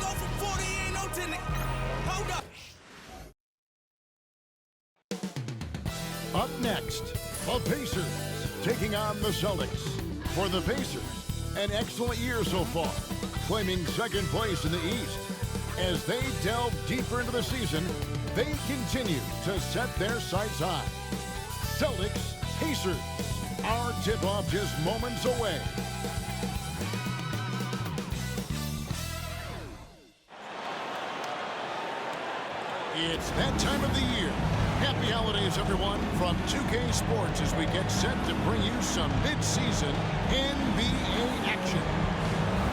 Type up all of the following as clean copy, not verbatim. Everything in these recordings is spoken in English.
go for 40, ain't no tenant. Hold up. Up next, the Pacers taking on the Celtics. For the Pacers, an excellent year so far, claiming second place in the East. As they delve deeper into the season, they continue to set their sights high. Celtics, Pacers, our tip-off just moments away. It's that time of the year. Happy holidays, everyone, from 2K Sports as we get set to bring you some mid-season NBA action.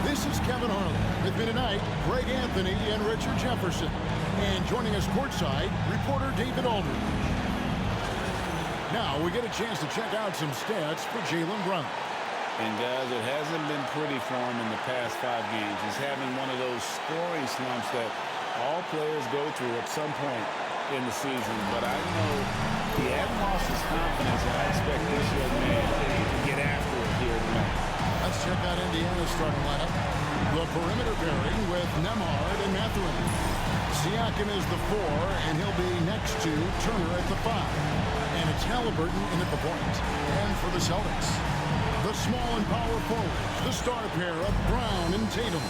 This is Kevin Harlan. With me tonight, Greg Anthony and Richard Jefferson. And joining us courtside, reporter David Aldridge. Now we get a chance to check out some stats for Jaylen Brown. And guys, it hasn't been pretty for him in the past 5 games. He's having one of those scoring slumps that all players go through at some point in the season. But I know he hasn't lost his confidence, and I expect this young man to get after it here tonight. Let's check out Indiana's starting lineup. The perimeter pairing with Nembhard and Mathurin. Siakam is the 4, and he'll be next to Turner at the 5. And it's Halliburton in at the point. And for the Celtics, the small and power forwards, the star pair of Brown and Tatum.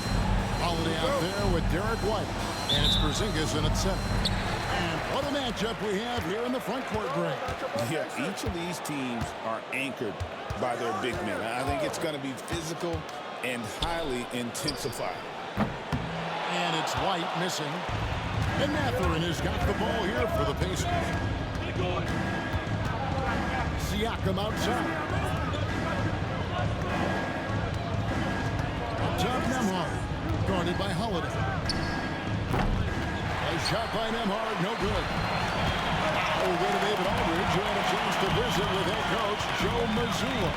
Holiday out there with Derek White. And it's Porzingis in at center. And what a matchup we have here in the front court, Greg. Yeah, each of these teams are anchored by their big men. I think it's going to be physical and highly intensified. And it's White missing. And Mathurin has got the ball here for the Pacers. Siakam outside. Up top, Nembhard. Guarded by Holiday. A shot by Nembhard, no good. We'll go to David Aldridge, who had a chance to visit with head coach Joe Mazzulla.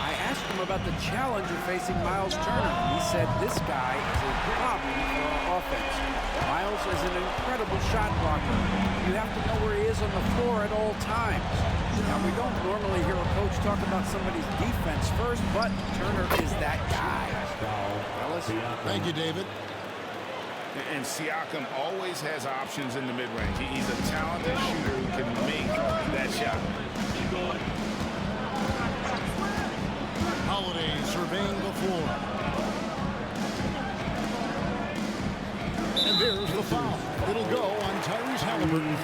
I asked him about the challenge of facing Miles Turner. He said this guy is a problem for our offense. Miles is an incredible shot blocker. You have to know where he is on the floor at all times. Now, we don't normally hear a coach talk about somebody's defense first, but Turner is that guy. Thank you, David. And Siakam always has options in the mid-range. He's a talented shooter who can make that shot. Holiday surveying the floor. And there's the foul. It'll go on Tyrese Halliburton.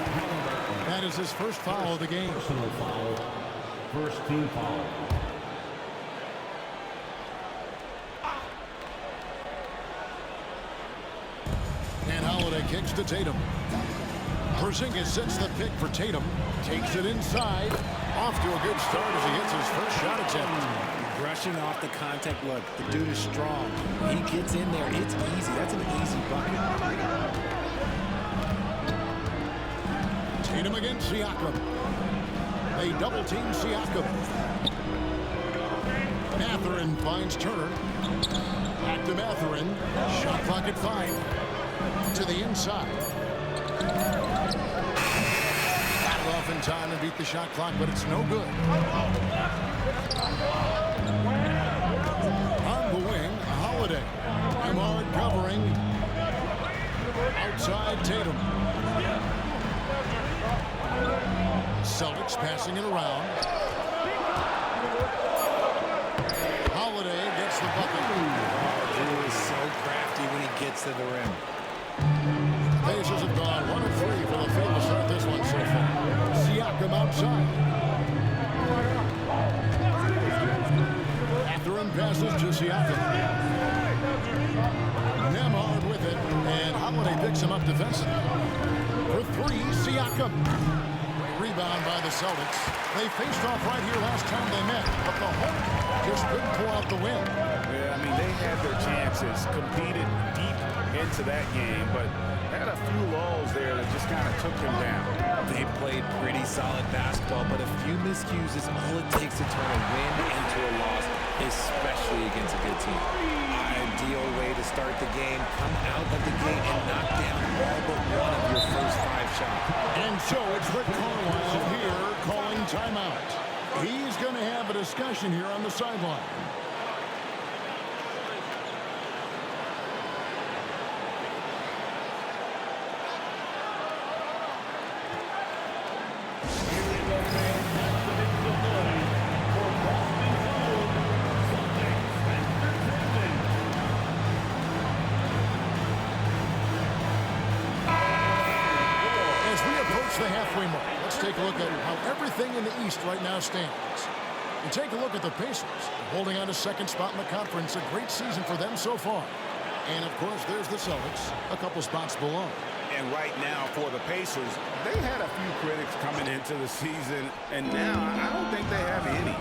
That is his first foul of the game. Personal foul. First team foul. And Holiday kicks to Tatum. Porzingis sets the pick for Tatum. Takes it inside. Off to a good start as he hits his first shot attempt. Brushing off the contact. Look, the dude is strong. He gets in there. It's easy. That's an easy bucket. Tatum against Siakam. They double team Siakam. Mathurin finds Turner. Back to Mathurin. Shot clock at 5. To the inside. Got it off in time and beat the shot clock, but it's no good. On the wing, Holiday. Nembhard covering. Outside Tatum. Celtics passing it around. Holiday gets the bucket. Drew is so crafty when he gets to the rim. Pacers have gone 1 of 3 for the field to start this one so far. Siakam outside. Mathurin passes to Siakam. Nembhard with it, and Holiday picks him up defensively. For 3, Siakam. Rebound by the Celtics. They faced off right here last time they met, but the Hawks just couldn't pull out the win. Yeah, I mean, they had their chances, competed deep into that game, but had a few lulls there that just kind of took them down. They played pretty solid basketball, but a few miscues is all it takes to turn a win into a loss, especially against a good team. Ideal way to start the game, come out of the gate and knock down all but one of your first 5 shots. And so it's Rick Carlisle here calling timeout. He's going to have a discussion here on the sideline. As we approach the halfway mark, let's take a look at how everything in the East right now stands. And take a look at the Pacers, holding on to second spot in the conference. A great season for them so far. And, of course, there's the Celtics, a couple spots below. And right now for the Pacers, they had a few critics coming into the season, and now I don't think they have any.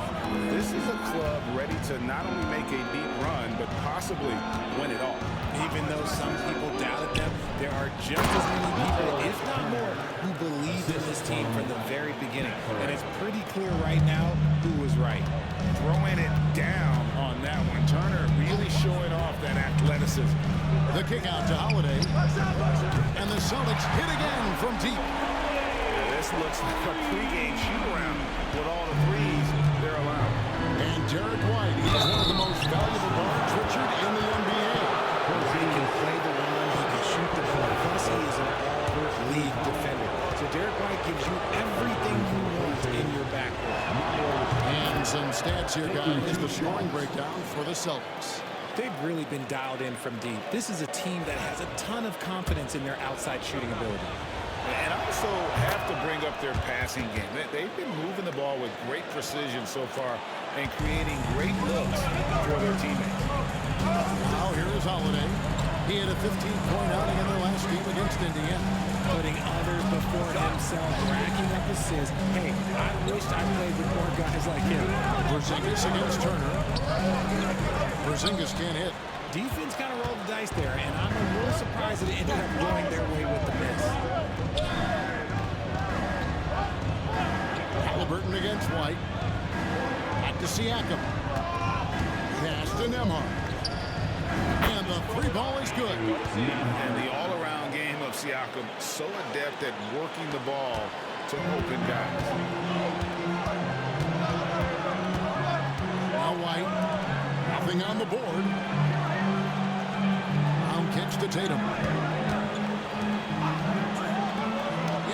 This is a club ready to not only make a deep run, but possibly win it all. Even though some people doubted them, there are just as many people, if not more, who believed in this team from the very beginning. And it's pretty clear right now who was right. Throwing it down on that one. Turner really showing off that athleticism. The kick out to Holiday. And the Celtics hit again from deep. This looks like a pregame shoot-around with all the threes they're allowing. And Derek White, he is one of the most valuable guards, Richard, in the NBA. He can play the one, he can shoot the ball. Plus, he is an all-league defender. So Derek White gives you everything you want in your backcourt. And some stats here, guys. The scoring breakdown for the Celtics. They've really been dialed in from deep. This is a team that has a ton of confidence in their outside shooting ability. And also have to bring up their passing game. They've been moving the ball with great precision so far and creating great looks for their teammates. Now here is Holiday. He had a 15-point outing in their last game against Indiana. Putting others before himself, racking up assists. Hey, I wished I played with more guys like him. Porzingis against Turner. Porzingis can't hit. Defense kind of rolled the dice there, and I'm a little surprised that it ended up going their way with the miss. Halliburton against White. Back to Siakam. Pass to Nembhard. And the three ball is good. And the all-around game of Siakam, so adept at working the ball to open guys. Now White. Nothing on the board. Brown kicks to Tatum.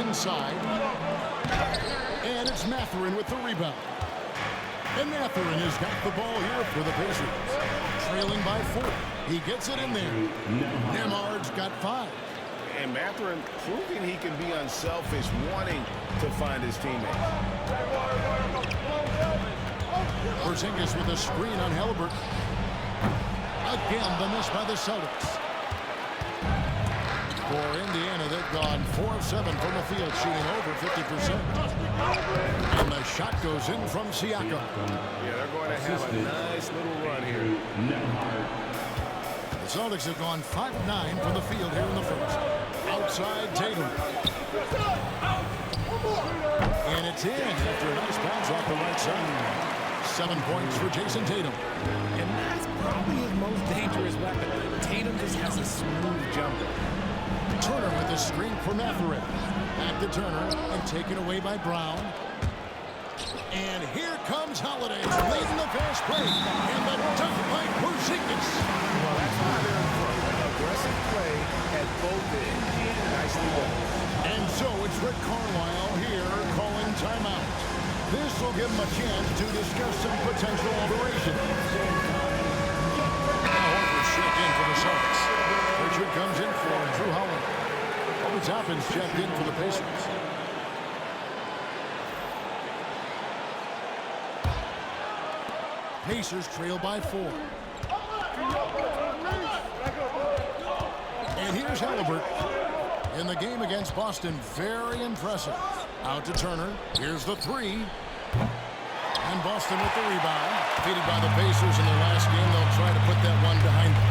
Inside. And it's Mathurin with the rebound. And Mathurin has got the ball here for the Pacers. Trailing by 4. He gets it in there. Nembhard's got 5. And Mathurin proving he can be unselfish, wanting to find his teammates. Porzingis with a screen on Halliburton. Again, the miss by the Celtics. For Indiana, they've gone 4 of 7 from the field, shooting over 50%. And the shot goes in from Siakam. Yeah, they're going to have a nice little run here. The Celtics have gone 5 of 9 from the field here in the first. Outside Tatum. And it's in after a nice bounce off the right side. 7 points for Jason Tatum. And that's probably his most dangerous weapon. Tatum just has a smooth jumper. Turner with the screen for Mathurin. Back to Turner and taken away by Brown. And here comes Holiday leading the fast break. And the dunk by Porzingis. Well, that's why they're in front. Aggressive play at both ends. Nicely done. And so it's Rick Carlisle here calling timeout. This will give him a chance to discuss some potential alterations. Now Horford's checked in for the Celtics. Richard comes in for Drew Holiday. Obi Toppin's checked in for the Pacers. Pacers trail by 4. And here's Halliburton. In the game against Boston, very impressive. Out to Turner. Here's the 3. And Boston with the rebound. Defeated by the Pacers in their last game. They'll try to put that one behind them.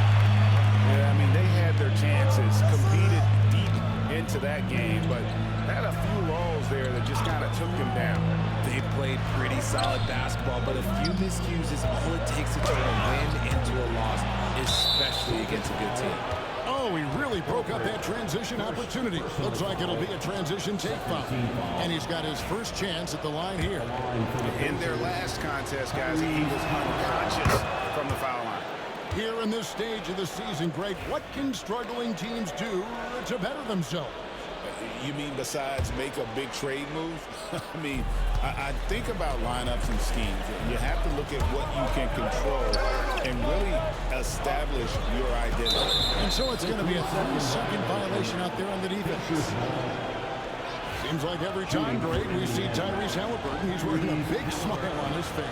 Yeah, I mean, they had their chances, competed deep into that game, but had a few lulls there that just kind of took them down. They played pretty solid basketball, but a few miscues is all it takes to turn a win into a loss, especially against a good team. Oh, he really broke up that transition opportunity. Looks like it'll be a transition take foul. And he's got his first chance at the line here. In their last contest, guys, he was unconscious from the foul line. Here in this stage of the season, Greg, what can struggling teams do to better themselves? You mean besides make a big trade move? I mean, I think about lineups and schemes. You have to look at what you can control and really establish your identity. And so it's going to be a 30-second violation out there on the defense. Seems like every time, Greg, we see Tyrese Halliburton, he's wearing a big smile on his face.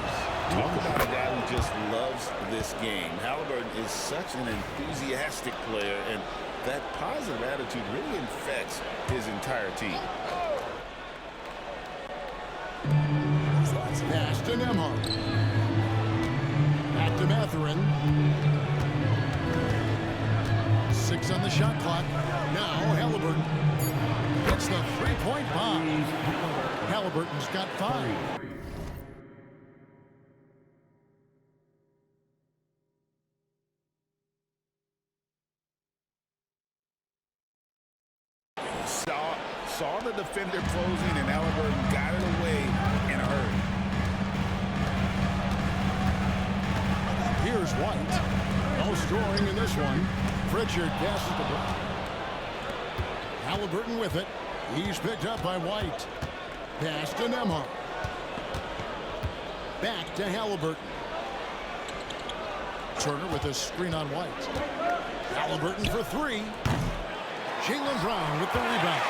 Talk about a guy who just loves this game. Halliburton is such an enthusiastic player, and that positive attitude really infects his entire team. Pass to Nembhard. Back to Mathurin. 6 on the shot clock. Now Halliburton. It's the three-point bomb. Halliburton's got 5. Saw the defender closing, and Halliburton got it away in a hurry. Here's White. No scoring in this one. Pritchard passes the ball. Halliburton with it. He's picked up by White. Pass to Nembhard. Back to Halliburton. Turner with a screen on White. Halliburton for 3. Jaylen Brown with the rebound.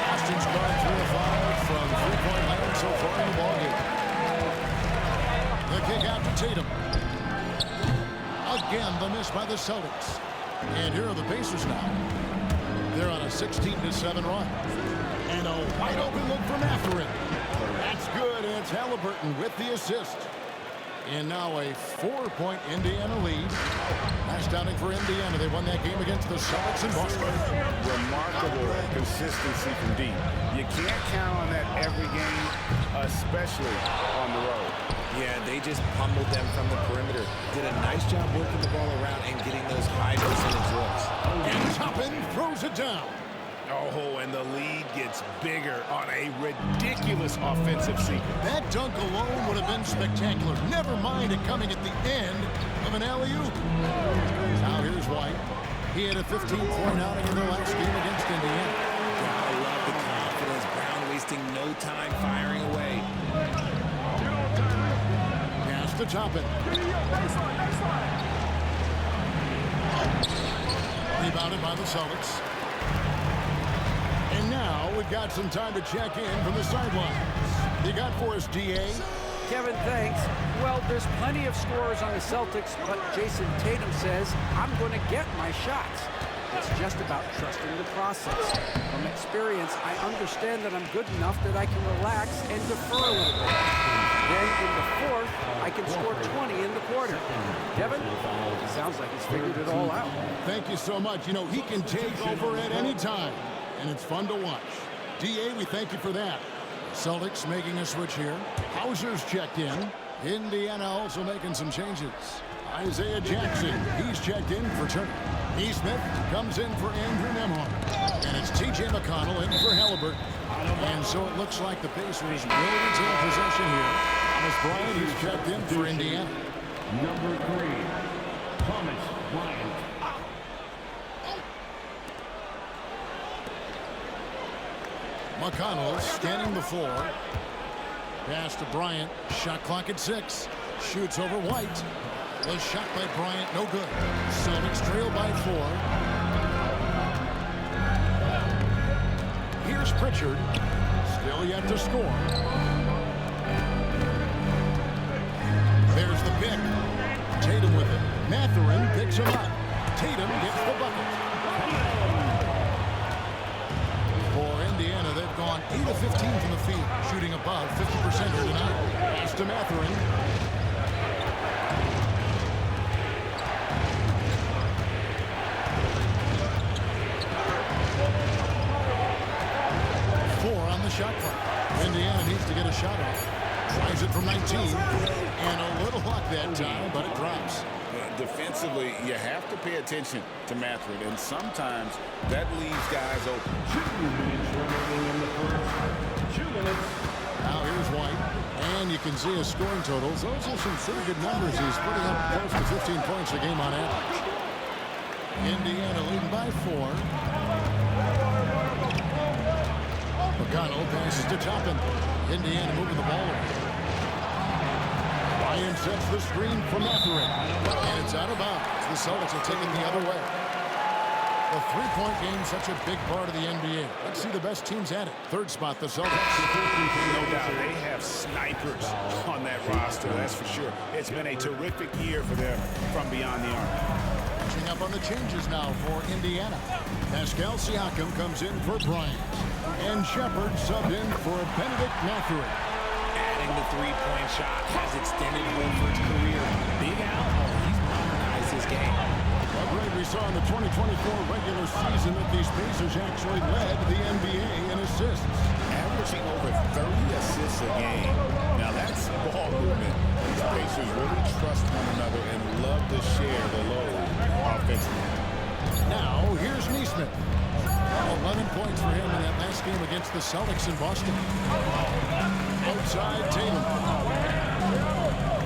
Austin's gone 3 of 5 from three-point land so far in the ballgame. The kick out to Tatum. Again, the miss by the Celtics. And here are the Pacers now. They're on a 16-7 run. And a wide open look for Mathurin. That's good, and it's Halliburton with the assist. And now a 4-point Indiana lead. Last outing for Indiana. They won that game against the Celtics in Boston. Remarkable consistency from deep. You can't count on that every game, especially on the road. Yeah, they just pummeled them from the perimeter. Did a nice job working the ball around and getting those high percentage looks. And Toppin throws it down. Oh, and the lead gets bigger on a ridiculous offensive sequence. That dunk alone would have been spectacular. Never mind it coming at the end of an alley-oop. Now here's White. He had a 15-point outing in the last game against Indiana. I love the confidence. Brown wasting no time firing away. Pass to Toppin. Rebounded by the Celtics. And now we've got some time to check in from the sidelines. You got for us, D.A.? Kevin, thanks. Well, there's plenty of scorers on the Celtics, but Jason Tatum says, I'm going to get my shots. It's just about trusting the process. From experience, I understand that I'm good enough that I can relax and defer a little bit. Then in the fourth, I can score 20 in the quarter. Kevin, it sounds like he's figured it all out. Thank you so much. You know, he can take over at any time, and it's fun to watch. D.A., we thank you for that. Celtics making a switch here. Hauser's checked in. Indiana also making some changes. Isaiah Jackson, he's checked in for Turner. Neesmith comes in for Andrew Nembhard. And it's T.J. McConnell in for Halliburton. And so it looks like the Pacers will retain possession here. Thomas Bryant, he's checked in for Indiana. Number 3, Thomas Bryant. McConnell scanning the floor. Pass to Bryant. Shot clock at 6. Shoots over White. The shot by Bryant, no good. Celtics trail by 4. Here's Pritchard. Still yet to score. There's the pick. Tatum with it. Mathurin picks him up. Tatum gets the bucket. For Indiana, they've gone 8 of 15 from the field, shooting above 50% here tonight. Pass to Mathurin. Shot clock. Indiana needs to get a shot off. Tries it from 19. And a little luck that time, but it drops. Defensively, you have to pay attention to Mathurin, and sometimes that leaves guys open. 2 minutes remaining in the first. 2 minutes. Now here's White. And you can see his scoring totals. Those are some pretty good numbers. He's putting up close to 15 points a game on average. Indiana leading by 4. McConnell passes to Toppin. Indiana moving the ball away. Ryan sets the screen for Mathurin. And it's out of bounds. The Celtics will take it the other way. The three-point game is such a big part of the NBA. Let's see the best teams at it. Third spot, the Celtics. No doubt, they have snipers on that roster, that's for sure. It's been a terrific year for them from beyond the arc. Catching up on the changes now for Indiana. Pascal Siakam comes in for Bryant. And Shepard subbed in for Benedict Mathurin. Adding the three-point shot has extended Horford's career. Big Al, he's modernized his game. Well, Greg, we saw in the 2024 regular season that these Pacers actually led the NBA in assists. Averaging over 30 assists a game. Now that's ball movement. These Pacers really trust one another and love to share the load offensively. Now, here's Nesmith. 11 points for him in that last game against the Celtics in Boston. Outside Tatum.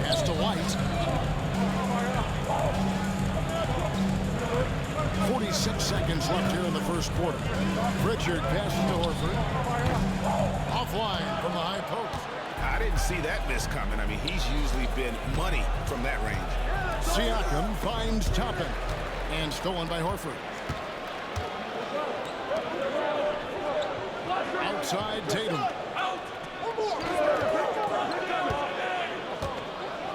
Pass to White. 46 seconds left here in the first quarter. Pritchard passes to Horford. Offline from the high post. I didn't see that miss coming. I mean, he's usually been money from that range. Siakam finds Toppin. And stolen by Horford. Outside Tatum.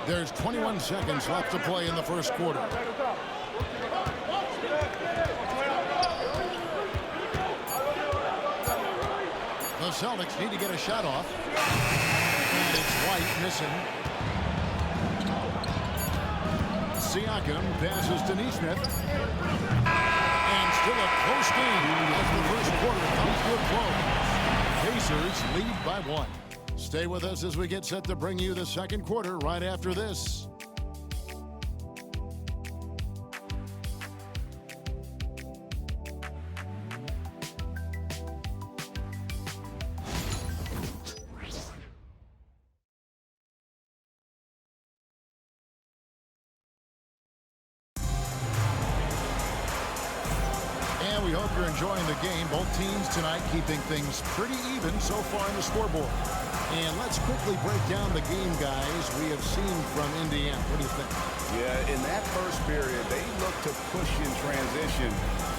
There's 21 seconds left to play in the first quarter. The Celtics need to get a shot off. And it's White missing. Siakam passes to Nesmith. And still a close game as the first quarter comes to a close. Pacers lead by 1. Stay with us as we get set to bring you the second quarter right after this. We hope you're enjoying the game. Both teams tonight keeping things pretty even so far on the scoreboard. And let's quickly break down the game, guys, we have seen from Indiana. What do you think? Yeah, in that first period, they look to push in transition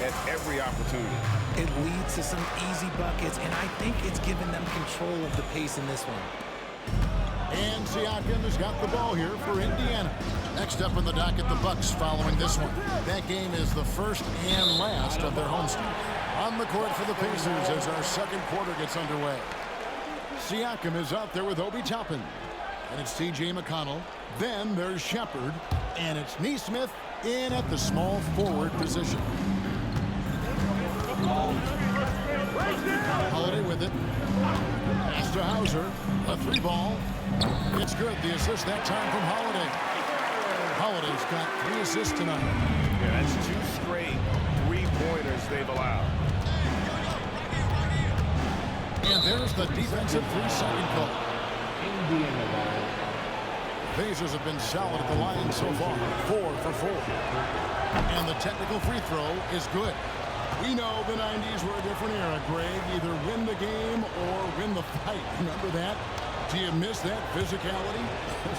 at every opportunity. It leads to some easy buckets, and I think it's given them control of the pace in this one. And Siakam has got the ball here for Indiana. Next up in the docket, the Bucks following this one. That game is the first and last of their homestand. On the court for the Pacers as our second quarter gets underway. Siakam is out there with Obi Toppin. And it's T.J. McConnell. Then there's Shepard. And it's Nesmith in at the small forward position. Holiday with it. Pass to Hauser. A three ball. It's good. The assist that time from Holiday. Holiday's got 3 assists tonight. Yeah, that's 2 straight three-pointers they've allowed. And there's the defensive 3-second call. Pacers have been solid at the line so far. 4 for 4. And the technical free throw is good. We know the 90s were a different era, Greg. Either win the game or win the fight. Remember that? Do you miss that physicality?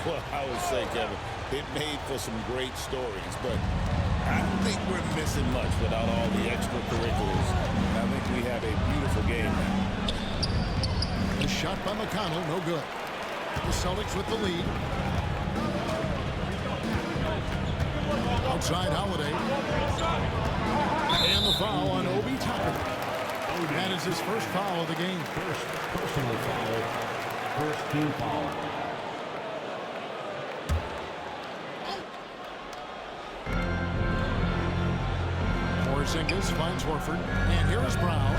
Well, I would say, Kevin, it made for some great stories, but I don't think we're missing much without all the extracurriculars. I think we have a beautiful game now. The shot by McConnell, no good. The Celtics with the lead. Outside Holiday. And the foul on Obi Toppin. That is his first foul of the game. First personal foul. First team foul. Porzingis finds Horford. And here is Brown.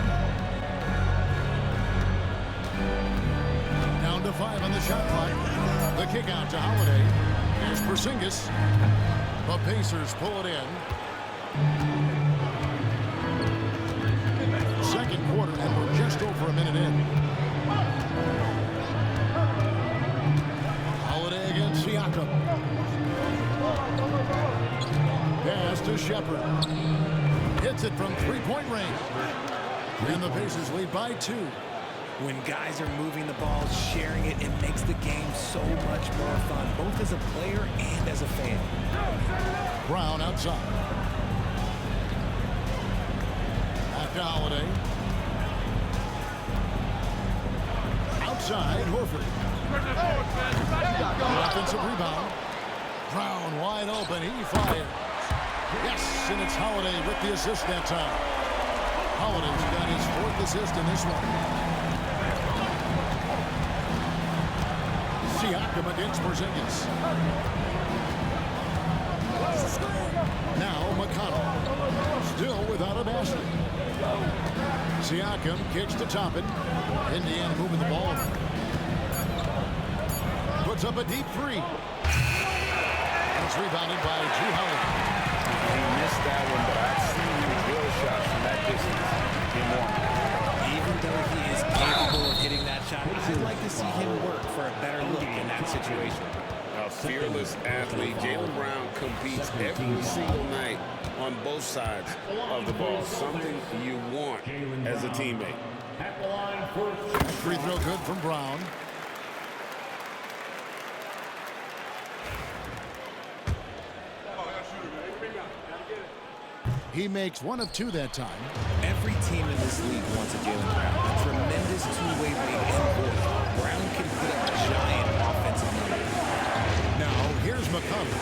Down to 5 on the shot clock. The kick out to Holiday. Here's Porzingis. The Pacers pull it in. Second quarter, and we're just over a minute in. Holiday against Siakam. Pass to Shepard. Hits it from three-point range. And the Pacers lead by 2. When guys are moving the ball, sharing it, it makes the game so much more fun, both as a player and as a fan. Brown outside. Back to Holiday. Outside, Horford. Offensive rebound. Brown wide open. He fires. Yes, and it's Holiday with the assist that time. Holiday's got his 4th assist in this one. Siakam against Porzingis. Now McConnell. Still without a basket. Siakam kicks to Toppin. Indiana moving the ball. Puts up a deep 3. And it's rebounded by Drew Holiday. He missed that one, but I've seen him drill shots from that distance. Even though he is capable of hitting that shot, I'd like to see him work for a better look in that situation. A fearless athlete. Jaylen Brown competes every single night on both sides of the ball. Something you want as a teammate. At the line first. Free throw good from Brown. He makes 1 of 2 that time. Every team in this league wants a Jaylen Brown. A tremendous two-way wing and voice. Brown can put up giant offensive numbers. Now, here's McConnell.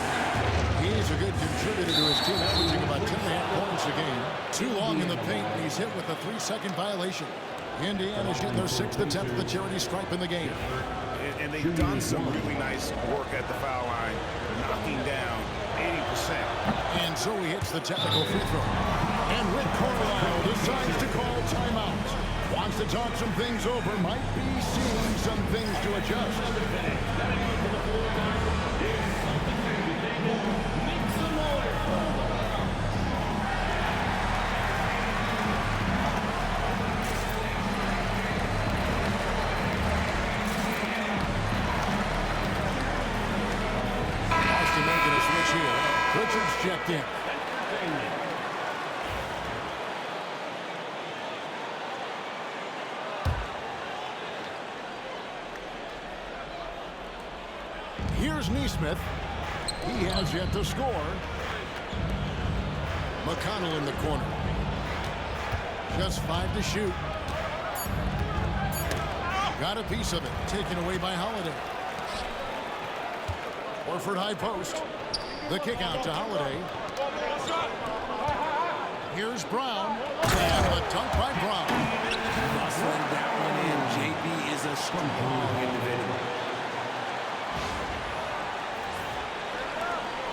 He's a good contributor to his team, averaging about 10.5 points a game. Too long in the paint, and he's hit with a 3-second violation. Indiana's getting their 6th attempt at the charity stripe in the game. And they've done some really nice work at the foul line, knocking down 80%. And so he hits the technical free throw. And Rick Carlisle decides to call timeout. Wants to talk some things over. Might be seeing some things to adjust. Boston making a switch here. Richards checked in. Here's Nesmith. He has yet to score. McConnell in the corner. Just 5 to shoot. Got a piece of it. Taken away by Holiday. Horford high post. The kick out to Holiday. Here's Brown. And the dunk by Brown. Rustling that one in. JB is a strong individual.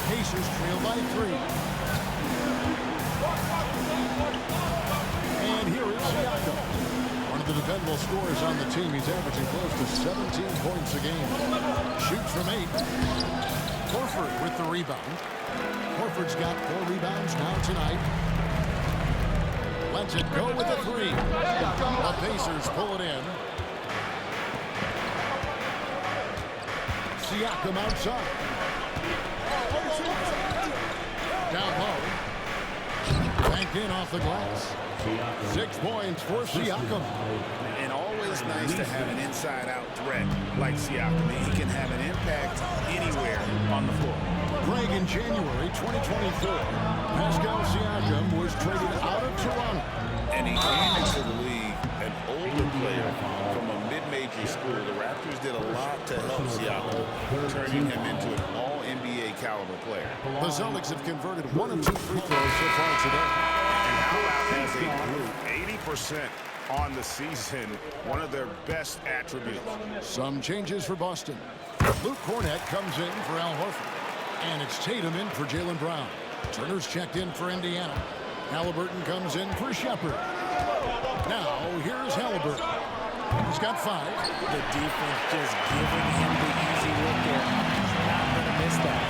Pacers trail by 3. And here is Siakam. One of the dependable scorers on the team. He's averaging close to 17 points a game. Shoots from 8. Horford with the rebound. Horford's got 4 rebounds now tonight. Lets it go with a 3. The Pacers pull it in. Siakam outside. Down low. Banked in off the glass. 6 points for Siakam. And always nice to have an inside-out threat like Siakam. He can have an impact anywhere on the floor. Greg, in January 2024, Pascal Siakam was traded out of Toronto. And he came into the league an older player from a mid-major school. The Raptors did a lot to help Siakam, turning him into an all-NBA caliber player. The Celtics have converted 1 of 2 free throws so far today. And how about as a group, 80% on the season, one of their best attributes. Some changes for Boston. Luke Cornett comes in for Al Horford. And it's Tatum in for Jaylen Brown. Turner's checked in for Indiana. Halliburton comes in for Shepard. Now, here's Halliburton. He's got 5. The defense just giving him the easy look there. He's not going to miss that.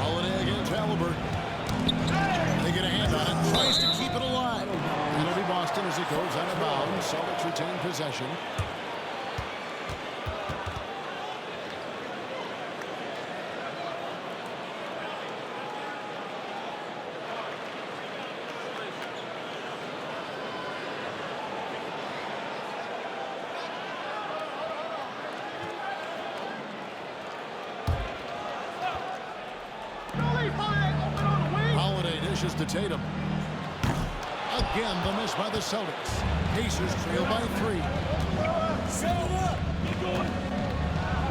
Holiday against Halliburton. They get a hand on it. Tries to keep it alive. It'll be Boston as it goes out of bounds. Celtics retain possession. dishes to Tatum. Again, the miss by the Celtics. Pacers trail by 3.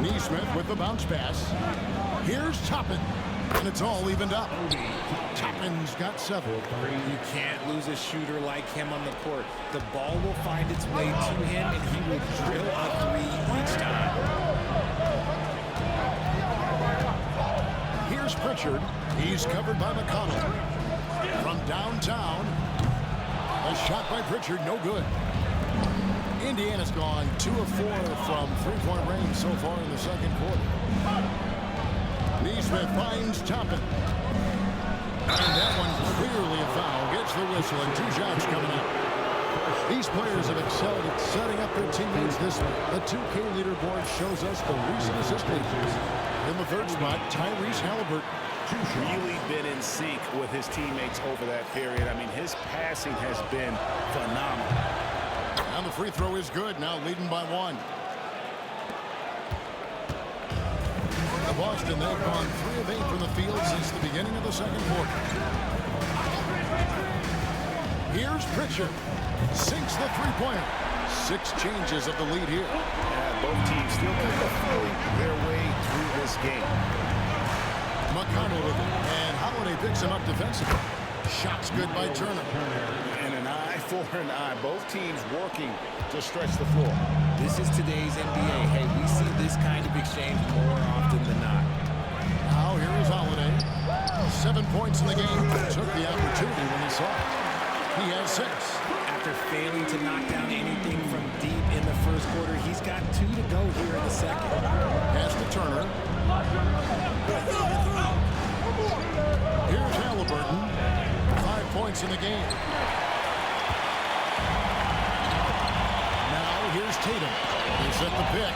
Neesmith with the bounce pass. Here's Toppin, and it's all evened up. Toppin's got 7. You can't lose a shooter like him on the court. The ball will find its way to him, and he will drill a 3 each time. Here's Pritchard. He's covered by McConnell. From downtown, a shot by Pritchard, no good. Indiana's gone 2 of 4 from three-point range so far in the second quarter. Neesmith finds Toppin. And that one clearly a foul. Gets the whistle, and 2 shots coming out. These players have excelled at setting up their teammates this way. The 2K leaderboard shows us the recent assist leaders. In the third spot, Tyrese Halliburton. Really been in sync with his teammates over that period. I mean, his passing has been phenomenal. And the free throw is good, now leading by 1. The Boston, they've gone 3 of 8 from the field since the beginning of the second quarter. Here's Pritchard. Sinks the three-pointer. 6 changes of the lead here. Both teams still kind of feeling their way through this game. McConnell with it, and Holiday picks him up defensively. Shots good by Turner. And an eye for an eye. Both teams working to stretch the floor. This is today's NBA. Hey, we see this kind of exchange more often than not. Now here is Holiday. 7 points in the game. Took the opportunity when he saw it. He has 6. After failing to knock down anything from deep in the first quarter, he's got 2 to go here in the second. Pass to Turner. Here's Halliburton. 5 points in the game. Now here's Tatum. They set the pick.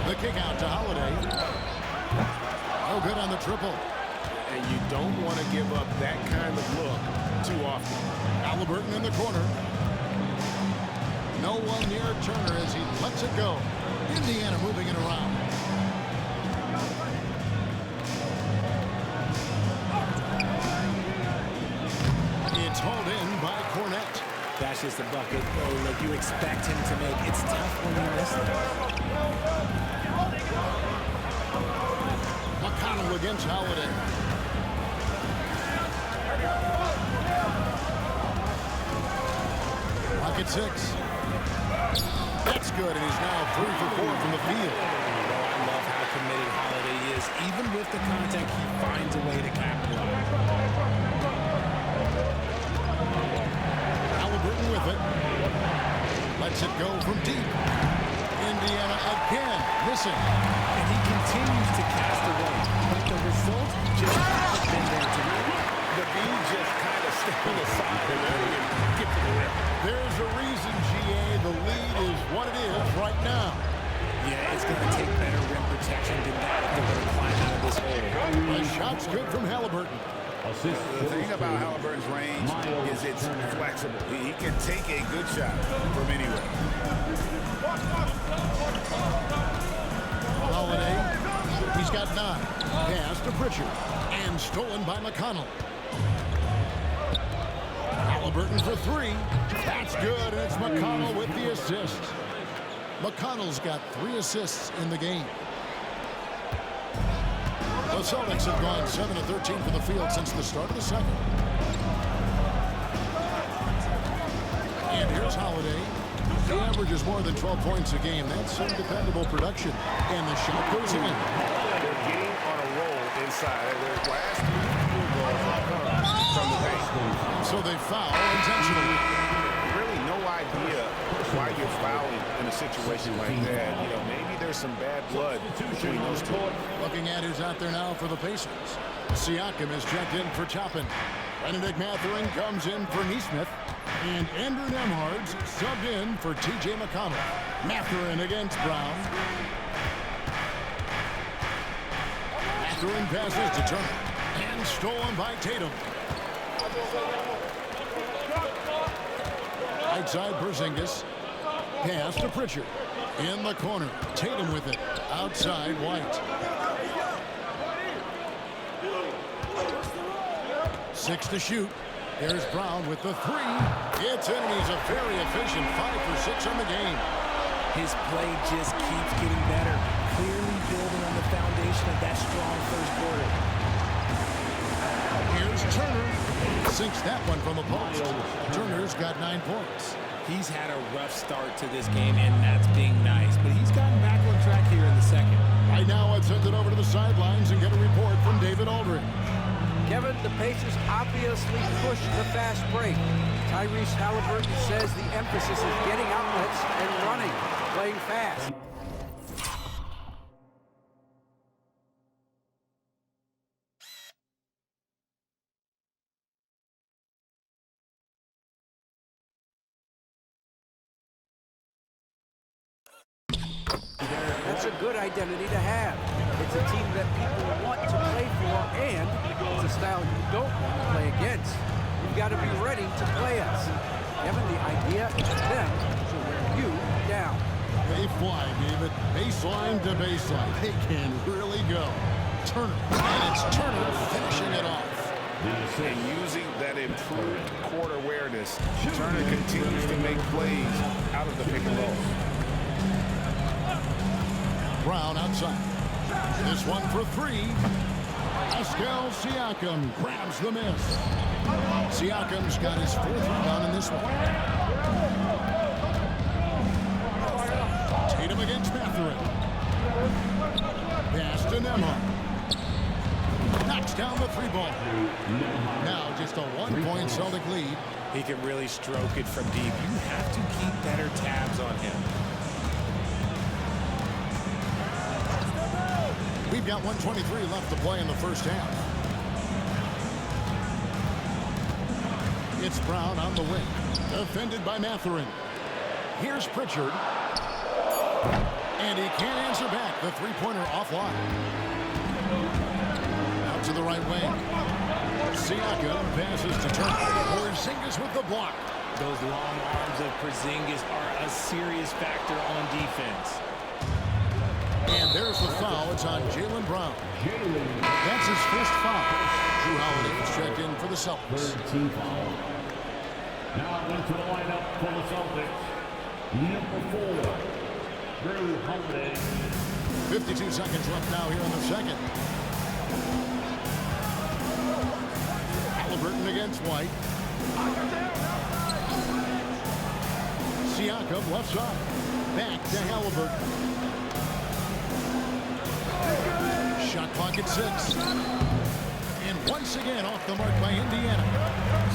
The kick out to Holiday. No good on the triple. And you don't want to give up that kind of look too often. Halliburton in the corner. No one near Turner as he lets it go. Indiana moving it around. It's hauled in by Cornette. That's just a bucket. Oh, like you expect him to make. It's tough when you miss them. McConnell against Holiday. Pocket 6. That's good, and he's now 3 for 4 from the field. Oh, I love how committed Holiday is. Even with the contact, he finds a way to capitalize. Halliburton with it. Lets it go from deep. Indiana again missing. And he continues to cast away. But the result just hasn't been there tonight. The B just kind of stepping aside and get to the rim. There's a reason, GA, the lead is what it is right now. Yeah, it's going to take better rim protection than that if they're going to climb out of this hole. The shot's good from Halliburton. The thing about Halliburton's range is it's flexible. He can take a good shot from anywhere. Holiday, he's got 9. Pass to Pritchard, and stolen by McConnell. Halliburton for 3. That's good, and it's McConnell with the assist. McConnell's got 3 assists in the game. The Celtics have gone 7 of 13 from the field since the start of the second. And here's Holiday. He averages more than 12 points a game. That's some dependable production. And the shot goes in. They're getting on a roll inside. Their last 3 field goals have come from the paint. So they foul intentionally. Really no idea why you're fouling in a situation like that. You know, maybe there's some bad blood between those two. Looking at who's out there now for the Pacers. Siakam is checked in for Toppin. Benedict Mathurin comes in for Neesmith. And Andrew Nembhard's subbed in for T.J. McConnell. Mathurin against Brown. Mathurin passes to Turner. And stolen by Tatum. Outside Porzingis. Pass to Pritchard. In the corner. Tatum with it. Outside White. 6 to shoot. There's Brown with the 3. It's in, and he's a very efficient 5 for 6 on the game. His play just keeps getting better, clearly building on the foundation of that strong first quarter. Here's Turner. Sinks that one from the post. Turner's got 9 points. He's had a rough start to this game, and that's being nice, but he's gotten back on track here in the second. Right now, let's send it over to the sidelines and get a report from David Aldridge. Kevin, the Pacers obviously pushed the fast break. Tyrese Halliburton says the emphasis is getting outlets and running, playing fast. That's a good identity to have. It's a team that people want to play for, and it's a style you don't want to play against. You've got to be ready to play us. Kevin, the idea is them to wear you down. They fly, David. Baseline to baseline. They can really go. Turner. And it's Turner finishing it off. And using that improved court awareness, Turner continues to make plays out of the pick and roll. Brown outside. This one for 3. Pascal Siakam grabs the miss. Siakam's got his 4th rebound in this one. Tatum against Mathurin. Pass to Nembhard. Knocks down the 3-ball. Now just a 1-point Celtic lead. He can really stroke it from deep. You have to keep better tabs on him. We've got 1:23 left to play in the first half. It's Brown on the wing. Defended by Mathurin. Here's Pritchard. And he can't answer back. The 3-pointer offline. Out to the right wing. Siakam passes to Turner. Porzingis with the block. Those long arms of Porzingis are a serious factor on defense. And there's the foul. It's on Jaylen Brown. That's his first foul. Jrue Holiday is checked in for the Celtics. Team foul. Now into the lineup for the Celtics. Number 4, Jrue Holiday. 52 seconds left now here in the second. Halliburton against White. Siakam left side. Back to Halliburton. Shot clock at 6. And once again off the mark by Indiana.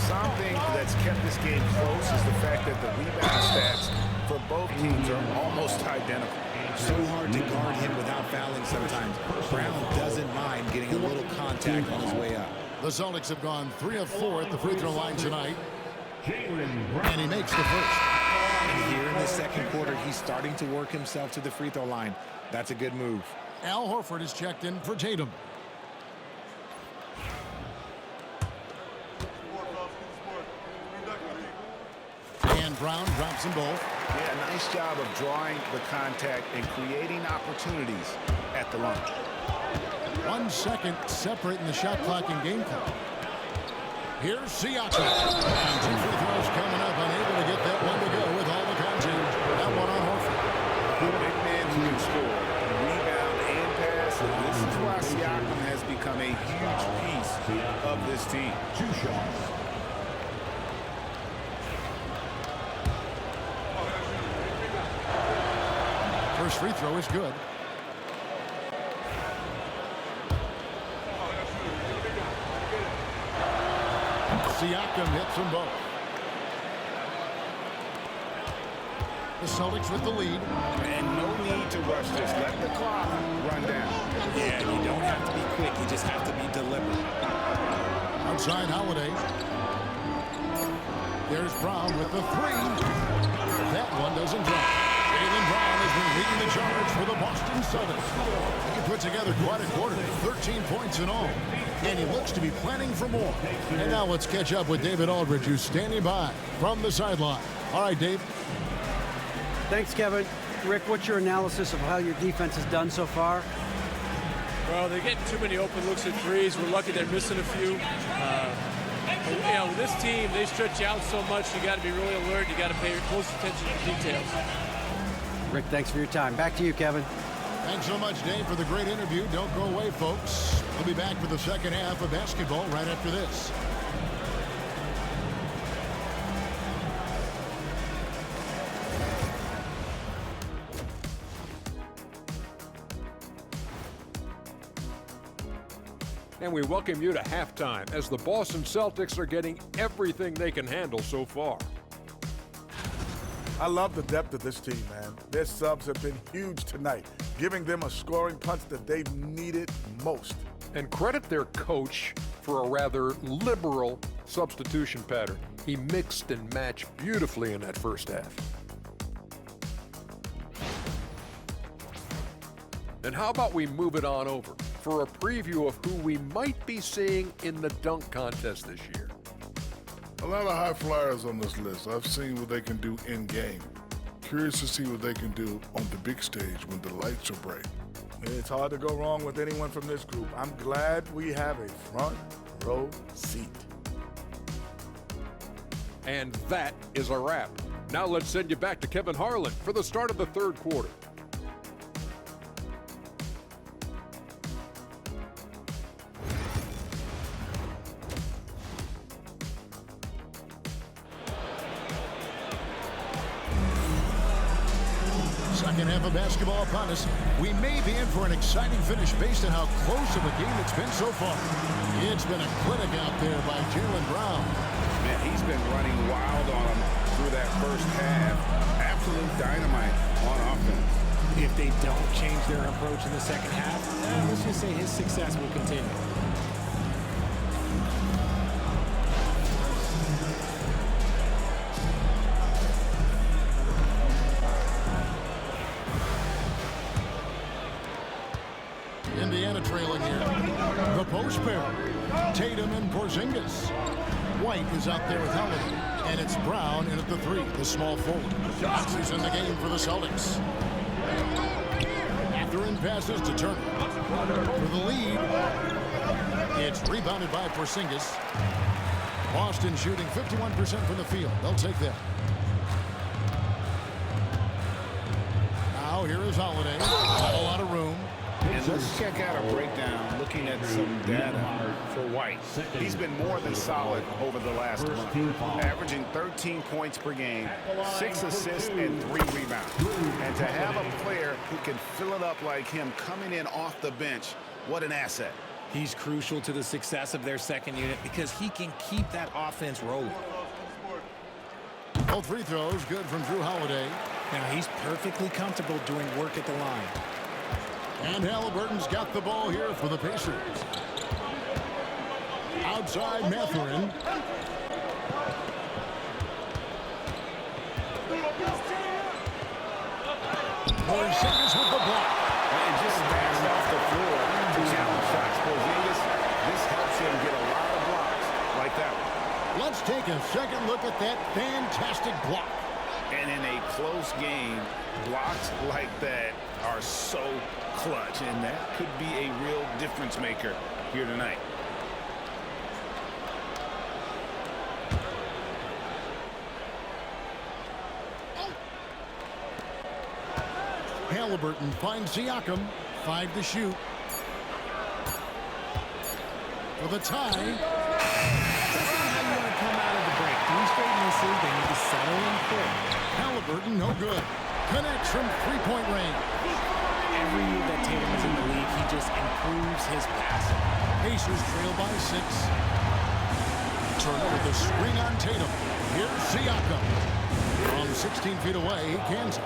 Something that's kept this game close is the fact that the rebound stats for both teams are almost identical. So hard to guard him without fouling sometimes. Brown doesn't mind getting a little contact on his way up. The Celtics have gone 3 of 4 at the free throw line tonight. And he makes the first. And here in the second quarter, he's starting to work himself to the free throw line. That's a good move. Al Horford is checked in for Tatum. And Brown drops them both. Yeah, nice job of drawing the contact and creating opportunities at the line. 1 second separating the shot clock and game clock. Here's Siakam. And 2 free throws coming up, unable to get that one to go with all the contact. That one on Horford. A big man who can score, rebound and pass. This is why Siakam has become a huge piece of this team. 2 shots. First free throw is good. Siakam hits them both. The Celtics with the lead. And no need to rush this. Let the clock run down. Yeah, you don't have to be quick. You just have to be deliberate. Outside Holiday. There's Brown with the 3. That one doesn't drop. Jaylen Brown has been leading the charge for the Boston Celtics. He put together quite a quarter, 13 points in all. And he looks to be planning for more. And now let's catch up with David Aldridge, who's standing by from the sideline. All right, Dave. Thanks, Kevin. Rick, what's your analysis of how your defense has done so far? Well, they're getting too many open looks at threes. We're lucky they're missing a few. You know, this team, they stretch you out so much, you got to be really alert. You got to pay close attention to details. Rick, thanks for your time. Back to you, Kevin. Thanks so much, Dave, for the great interview. Don't go away, folks. We'll be back for the second half of basketball right after this. And we welcome you to halftime as the Boston Celtics are getting everything they can handle so far. I love the depth of this team, man. Their subs have been huge tonight, giving them a scoring punch that they've needed most. And credit their coach for a rather liberal substitution pattern. He mixed and matched beautifully in that first half. And how about we move it on over for a preview of who we might be seeing in the dunk contest this year. A lot of high flyers on this list. I've seen what they can do in game. Curious to see what they can do on the big stage when the lights are bright. It's hard to go wrong with anyone from this group. I'm glad we have a front row seat. And that is a wrap. Now let's send you back to Kevin Harlan for the start of the third quarter. Second half of basketball upon us. We may be in for an exciting finish based on how close of a game it's been so far. It's been a clinic out there by Jaylen Brown. Man, he's been running wild on him through that first half. Absolute dynamite on offense. If they don't change their approach in the second half, let's just say his success will continue. Indiana trailing here. The post pair. Tatum and Porzingis. White is out there with Holiday. And it's Brown in at the three, the small forward. Johnson in the game for the Celtics. Mathurin passes to Turner. For the lead. It's rebounded by Porzingis. Boston shooting 51% from the field. They'll take that. Now here is Holiday. Not a lot of room. And let's check out a breakdown looking at some data for White. He's been more than solid over the last month, averaging 13 points per game, 6 assists, and 3 rebounds. And to have a player who can fill it up like him coming in off the bench, what an asset. He's crucial to the success of their second unit because he can keep that offense rolling. Both free throws good from Drew Holiday. Now he's perfectly comfortable doing work at the line. And Halliburton's got the ball here for the Pacers. Outside Mathurin. Porzingis with the block. And just passed off the floor to challenge shots. Porzingis, this helps him get a lot of blocks like that one. Let's take a second look at that fantastic block. And in a close game, blocks like that are so clutch, and that could be a real difference maker here tonight. Halliburton finds Siakam. 5 to shoot. For the tie. That's not how you want to come out of the break. 3 straight misses, they need to settle in quick. Halliburton, no good. Connects from three-point range. Every year that Tatum is in the league, he just improves his passing. Pacers trail by 6. Turner with a screen on Tatum. Here's Siakam. From 16 feet away, he cans it.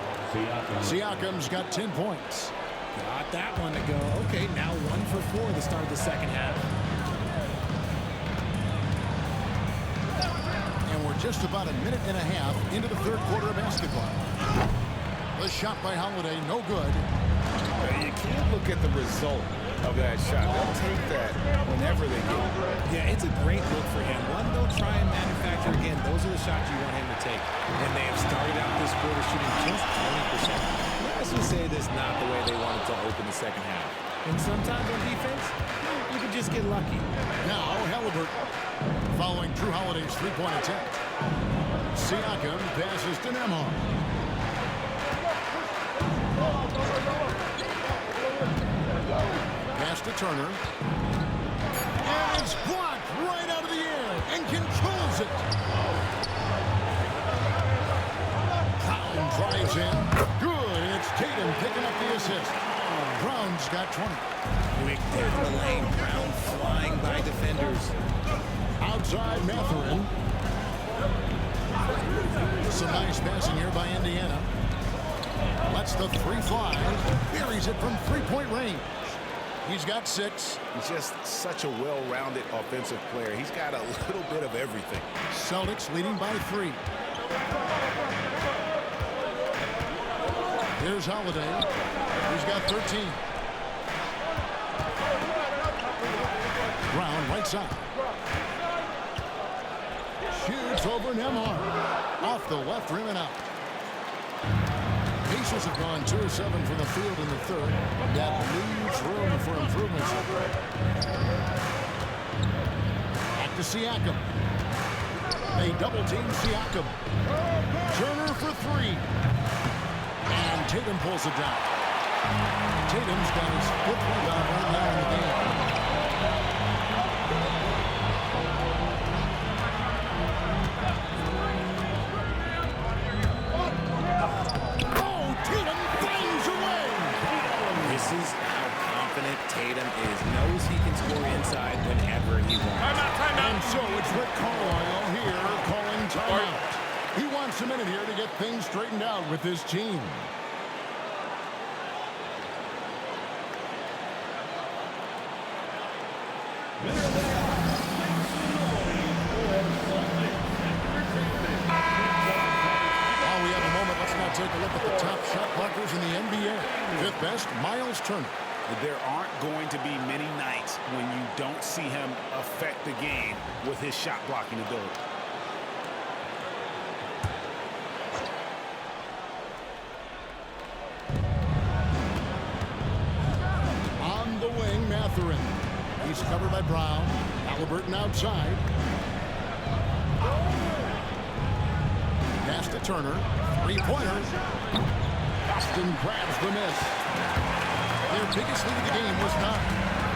Siakam's got 10 points. Got that one to go. Okay, now 1 for 4 to start the second half. And we're just about a minute and a half into the third quarter of basketball. The shot by Holiday, no good. You can't look at the result of that shot. They'll take that whenever they get it. Yeah, it's a great look for him. One they'll try and manufacture again. Those are the shots you want him to take. And they have started out this quarter shooting just 20%. Let's just say this is not the way they wanted to open the second half. And sometimes on defense, you can just get lucky. Now Halliburton following Drew Holiday's three-point attempt. Siakam passes to Nembhard. Pass to Turner. And it's blocked right out of the air and controls it. Brown drives in. Good, and it's Tatum picking up the assist. Brown's got 20. Quick down the lane. Brown flying by defenders. Outside Mathurin. Some nice passing here by Indiana. Lets the three fly. Buries it from three-point range. He's got 6. He's just such a well-rounded offensive player. He's got a little bit of everything. Celtics leading by 3. Here's Holiday. He's got 13. Brown right side. Shoots over Nembhard. Off the left rim and out. Pacers have gone 2 of 7 from the field in the third. That leaves room for improvement. Back to Siakam. They double-team Siakam. Turner for 3. And Tatum pulls it down. Tatum's got his 5th rebound right now in the game. Tatum knows he can score inside whenever he wants. Timeout. And so it's Rick Carlisle here calling timeout. He wants a minute here to get things straightened out with his team. While we have a moment, let's now take a look at the top shot blockers in the NBA. 5th best, Miles Turner. There aren't going to be many nights when you don't see him affect the game with his shot blocking ability. On the wing, Mathurin. He's covered by Brown. Halliburton outside. Pass to Turner. 3-pointer. Boston grabs the miss. Their biggest lead of the game was 9.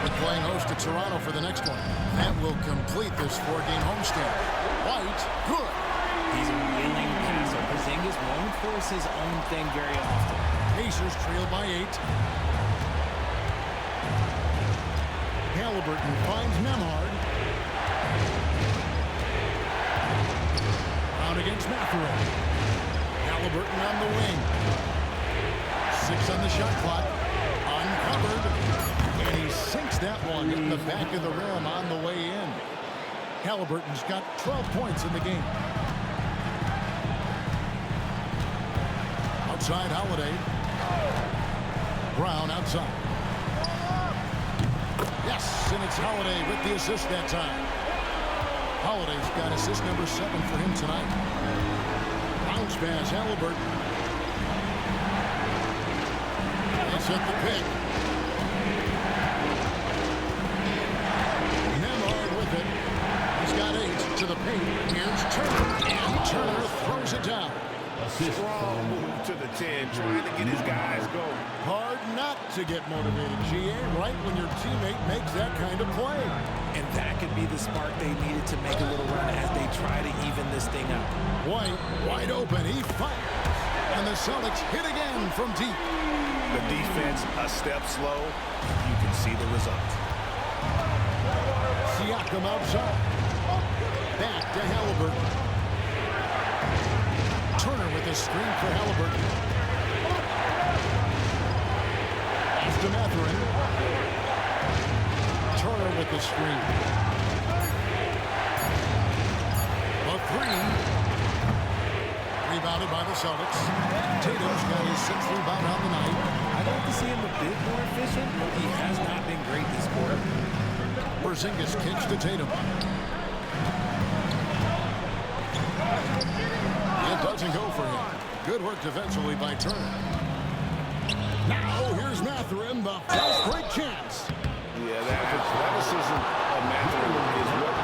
They're playing host to Toronto for the next one. That will complete this 4-game homestand. White, good. He's a willing passer. Porzingis won't force his own thing very often. Pacers trail by 8. Halliburton finds Nembhard. Out against Mathurin. Halliburton on the wing. 6 on the shot clock. Uncovered, and he sinks that one in the back of the rim on the way in. Halliburton's got 12 points in the game. Outside Holiday. Brown outside. Yes, and it's Holiday with the assist that time. Holiday's got assist number 7 for him tonight. Bounce pass, Halliburton. At the pick. Nembhard with it. He's got 8 to the paint. Here's Turner. And Turner throws it down. Strong move to the 10, trying to get his guys going. Hard not to get motivated, GA, right when your teammate makes that kind of play. And that could be the spark they needed to make a little run as they try to even this thing up. White, wide open. He fires. And the Celtics hit again from deep. The defense a step slow. You can see the result. Siakam outside. Back to Halliburton. Turner with a screen for Halliburton. After Mathurin. Turner with the screen. A 3. Rebounded by the Celtics. Tatum's got his 6th rebound on the night. I'd like to see him a bit more efficient. He has not been great this quarter. Porzingis kicks to Tatum. It doesn't go for him. Good work defensively by Turner. Now here's Mathurin, the first great chance. Yeah, that athleticism of Mathurin is what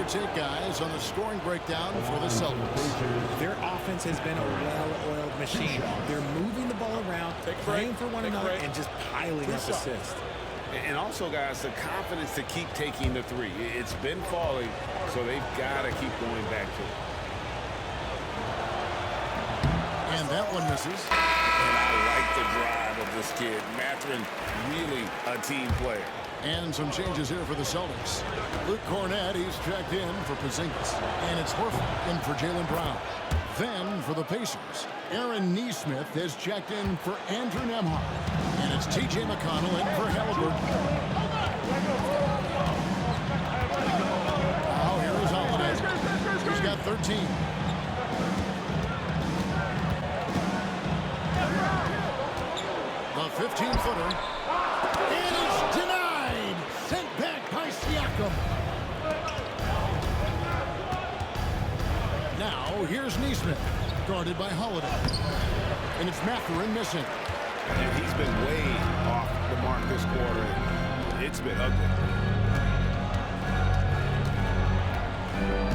take, guys, on the scoring breakdown for the Celtics. Their offense has been a well-oiled machine. They're moving the ball around, playing for one another, and just piling up assists. And also, guys, the confidence to keep taking the three. It's been falling, so they've got to keep going back to it. And that one misses. And I like the drive of this kid. Mathurin, really a team player. And some changes here for the Celtics. Luke Cornett, he's checked in for Porzingis. And it's Horford in for Jaylen Brown. Then for the Pacers, Aaron Nesmith has checked in for Andrew Nembhard. And it's T.J. McConnell in for Halliburton. Now here is Holiday. He's got 13. The 15-footer. And it's denied. Sent back by Siakam. Now here's Nesmith, guarded by Holiday. And it's Mathurin missing. And he's been way off the mark this quarter. It's been ugly.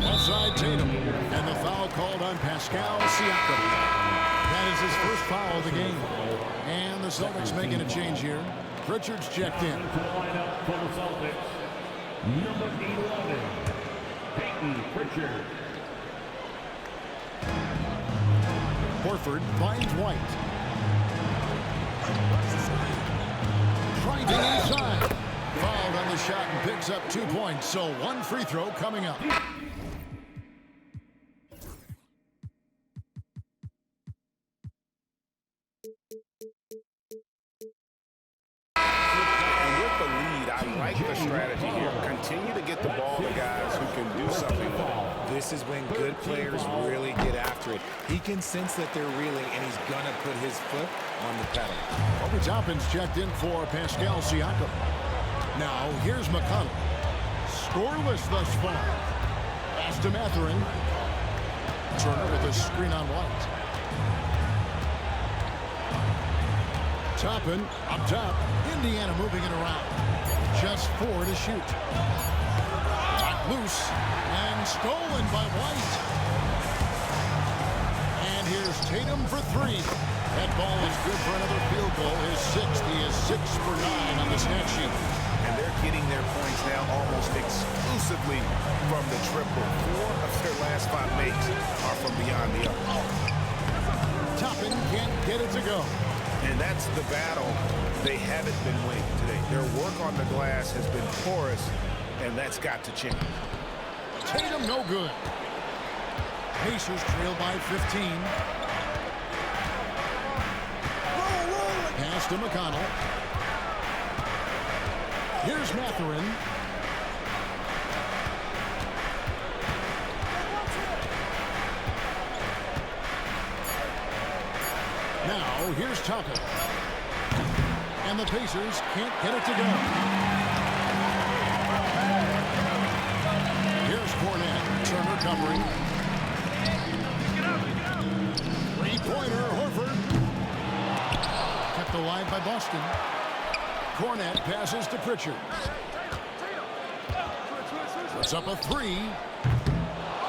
Outside Tatum. And the foul called on Pascal Siakam. That is his first foul of the game. And the Celtics making a change here. Pritchard's checked in. To the lineup for the Celtics, number 11, Peyton Pritchard. Horford finds White. Driving inside. Fouled on the shot and picks up 2 points. So one free throw coming up. The strategy here. Continue to get the ball to guys who can do something with it. This is when good players really get after it. He can sense that they're reeling, and he's going to put his foot on the pedal. Obi Toppin's checked in for Pascal Siakam. Now, here's McConnell. Scoreless thus far. Pass to Mathurin. Turner with a screen on White. Toppin up top. Indiana moving it around. Just 4 to shoot. Locked loose and stolen by White. And here's Tatum for 3. That ball is good for another field goal. His 6th. He is 6 for 9 on the stat sheet. And they're getting their points now almost exclusively from the triple. 4 of their last 5 makes are from beyond the arc. Toppin can't get it to go. And that's the battle they haven't been winning today. Their work on the glass has been porous, and that's got to change. Tatum no good. Pacers trail by 15. Pass to McConnell. Here's Mathurin. Now, here's Toppin. And the Pacers can't get it to go. Here's Cornett. Turner covering. Three-pointer, Horford. Kept alive by Boston. Cornett passes to Pritchard. Puts up a 3.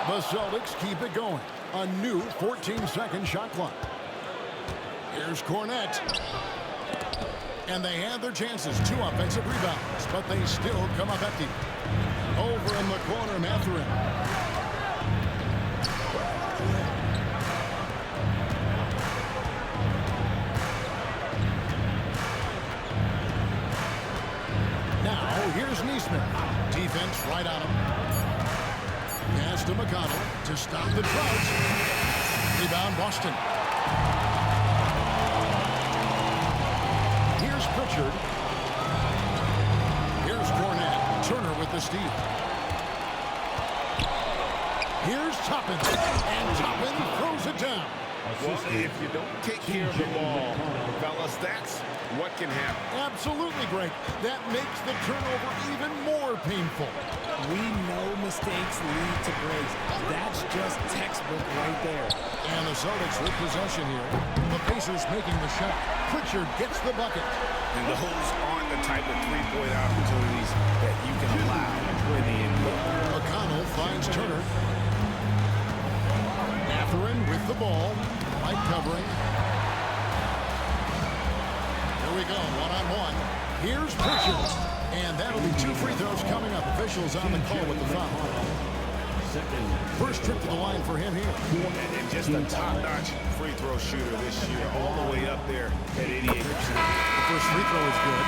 The Celtics keep it going. A new 14-second shot clock. Here's Cornett. And they had their chances. 2 offensive rebounds, but they still come up empty. Over in the corner, Mathurin. Now, here's Nesmith. Defense right on him. Pass to McConnell to stop the drought. Rebound, Boston. Here's Pritchard. Here's Cornett. Turner with the steal. Here's Toppin. And Toppin throws it down. Well, if you don't take care of the ball, fellas, that's what can happen. Absolutely, Greg. That makes the turnover even more painful. We know mistakes lead to breaks. That's just textbook right there. And the Celtics with possession here. The Pacers making the shot. Pritchard gets the bucket. And those aren't the type of three-point opportunities that you can allow in the NBA. McConnell finds Turner. Mathurin with the ball. Light covering. Here we go, one-on-one. Here's Pritchard. And that'll be 2 free throws coming up. Officials on the call with the foul. First trip to the line for him here. And just a top-notch free throw shooter this year, all the way up there at 88%. The first free throw is good.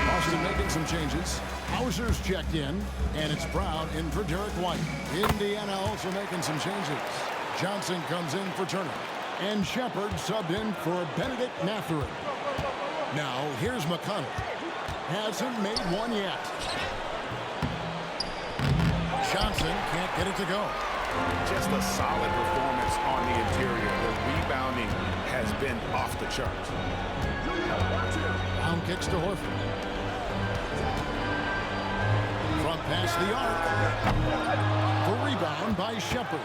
Boston making some changes. Hauser's checked in, and it's Brown in for Derek White. Indiana also making some changes. Johnson comes in for Turner. And Shepard subbed in for Benedict Mathurin. Now, here's McConnell. Hasn't made one yet. Johnson can't get it to go. Just a solid performance on the interior. The rebounding has been off the charts. Brown kicks to Horford. Front pass the arc. The rebound by Shepard.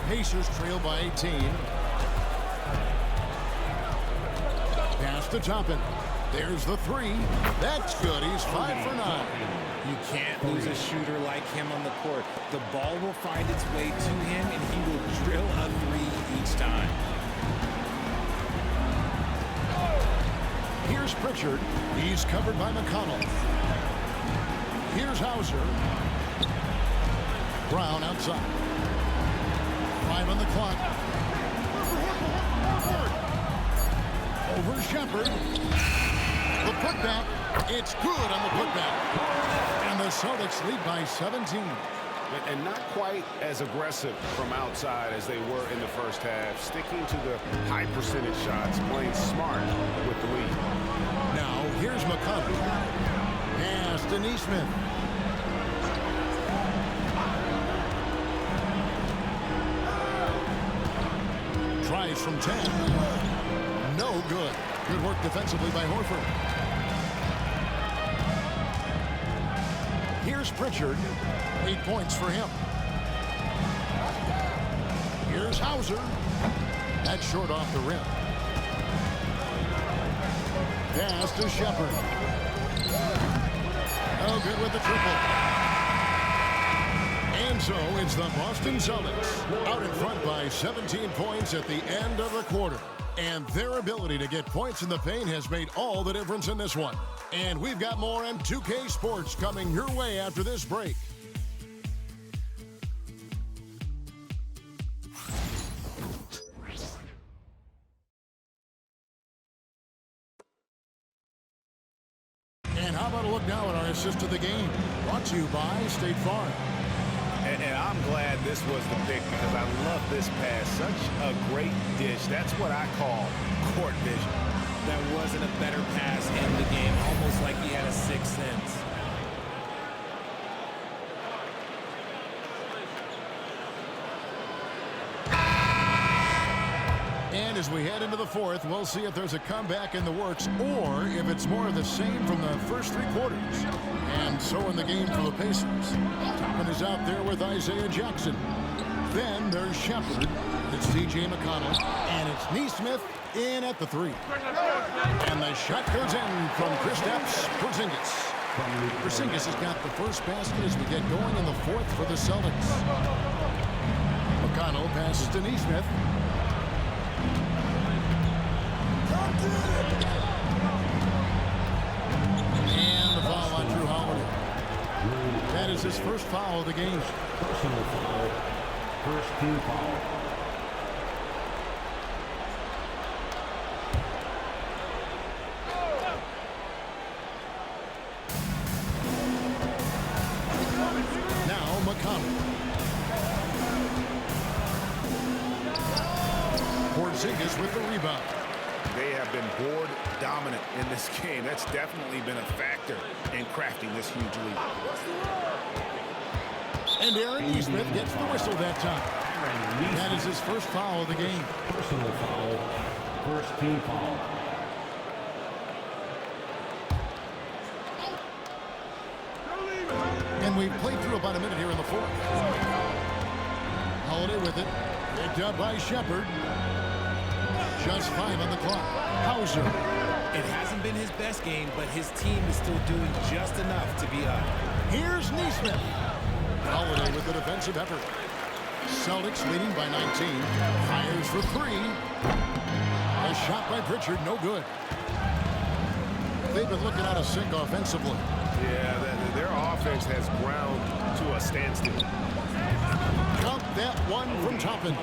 Pacers trail by 18. Pass to Toppin. There's the three. That's good. He's 5 for 9. You can't lose a shooter like him on the court. The ball will find its way to him, and he will drill a three each time. Here's Pritchard. He's covered by McConnell. Here's Hauser. Brown outside. 5 on the clock. Over Shepard. The putback. It's good on the putback. And the Celtics lead by 17. And not quite as aggressive from outside as they were in the first half. Sticking to the high percentage shots. Playing smart with the lead. Now, here's McConnell. Pass to Neesmith. Tries from 10. No good. Good work defensively by Horford. Here's Pritchard. 8 points for him. Here's Hauser. That's short off the rim. Pass to Shepard. Oh, good with the triple. And so it's the Boston Celtics out in front by 17 points at the end of the quarter. And their ability to get points in the paint has made all the difference in this one. And we've got more M2K Sports coming your way after this break. And how about a look now at our assist of the game? Brought to you by State Farm. And I'm glad this was the pick because I love this pass. Such a great dish. That's what I call court vision. That wasn't a better pass in the game, almost like he had a sixth sense. And as we head into the fourth, we'll see if there's a comeback in the works or if it's more of the same from the first 3 quarters. And so in the game for the Pacers. Toppin is out there with Isaiah Jackson. Then there's Shepard. It's T.J. McConnell. And it's Neesmith in at the 3. And the shot goes in from Kristaps Porzingis. Porzingis has got the first basket as we get going in the fourth for the Celtics. McConnell passes to Neesmith. And the foul on Drew Holiday. That is his first foul of the game. Personal foul. First team foul. Now McConnell. Porzingis with the rebound. They have been board dominant in this game. That's definitely been a factor in crafting this huge lead. And Aaron Neesmith gets the whistle that time. That is his first foul of the game. Personal foul. First team foul. we've played through about a minute here in the fourth. Holiday with it. Picked up by Shepard. Just 5 on the clock. Hauser. It hasn't been his best game, but his team is still doing just enough to be up. Here's Neesmith. Holiday with the defensive effort. Celtics leading by 19. Fires for 3. A shot by Pritchard, no good. They've been looking out of sync offensively. Yeah, their offense has ground to a standstill. Count that one from Toppin.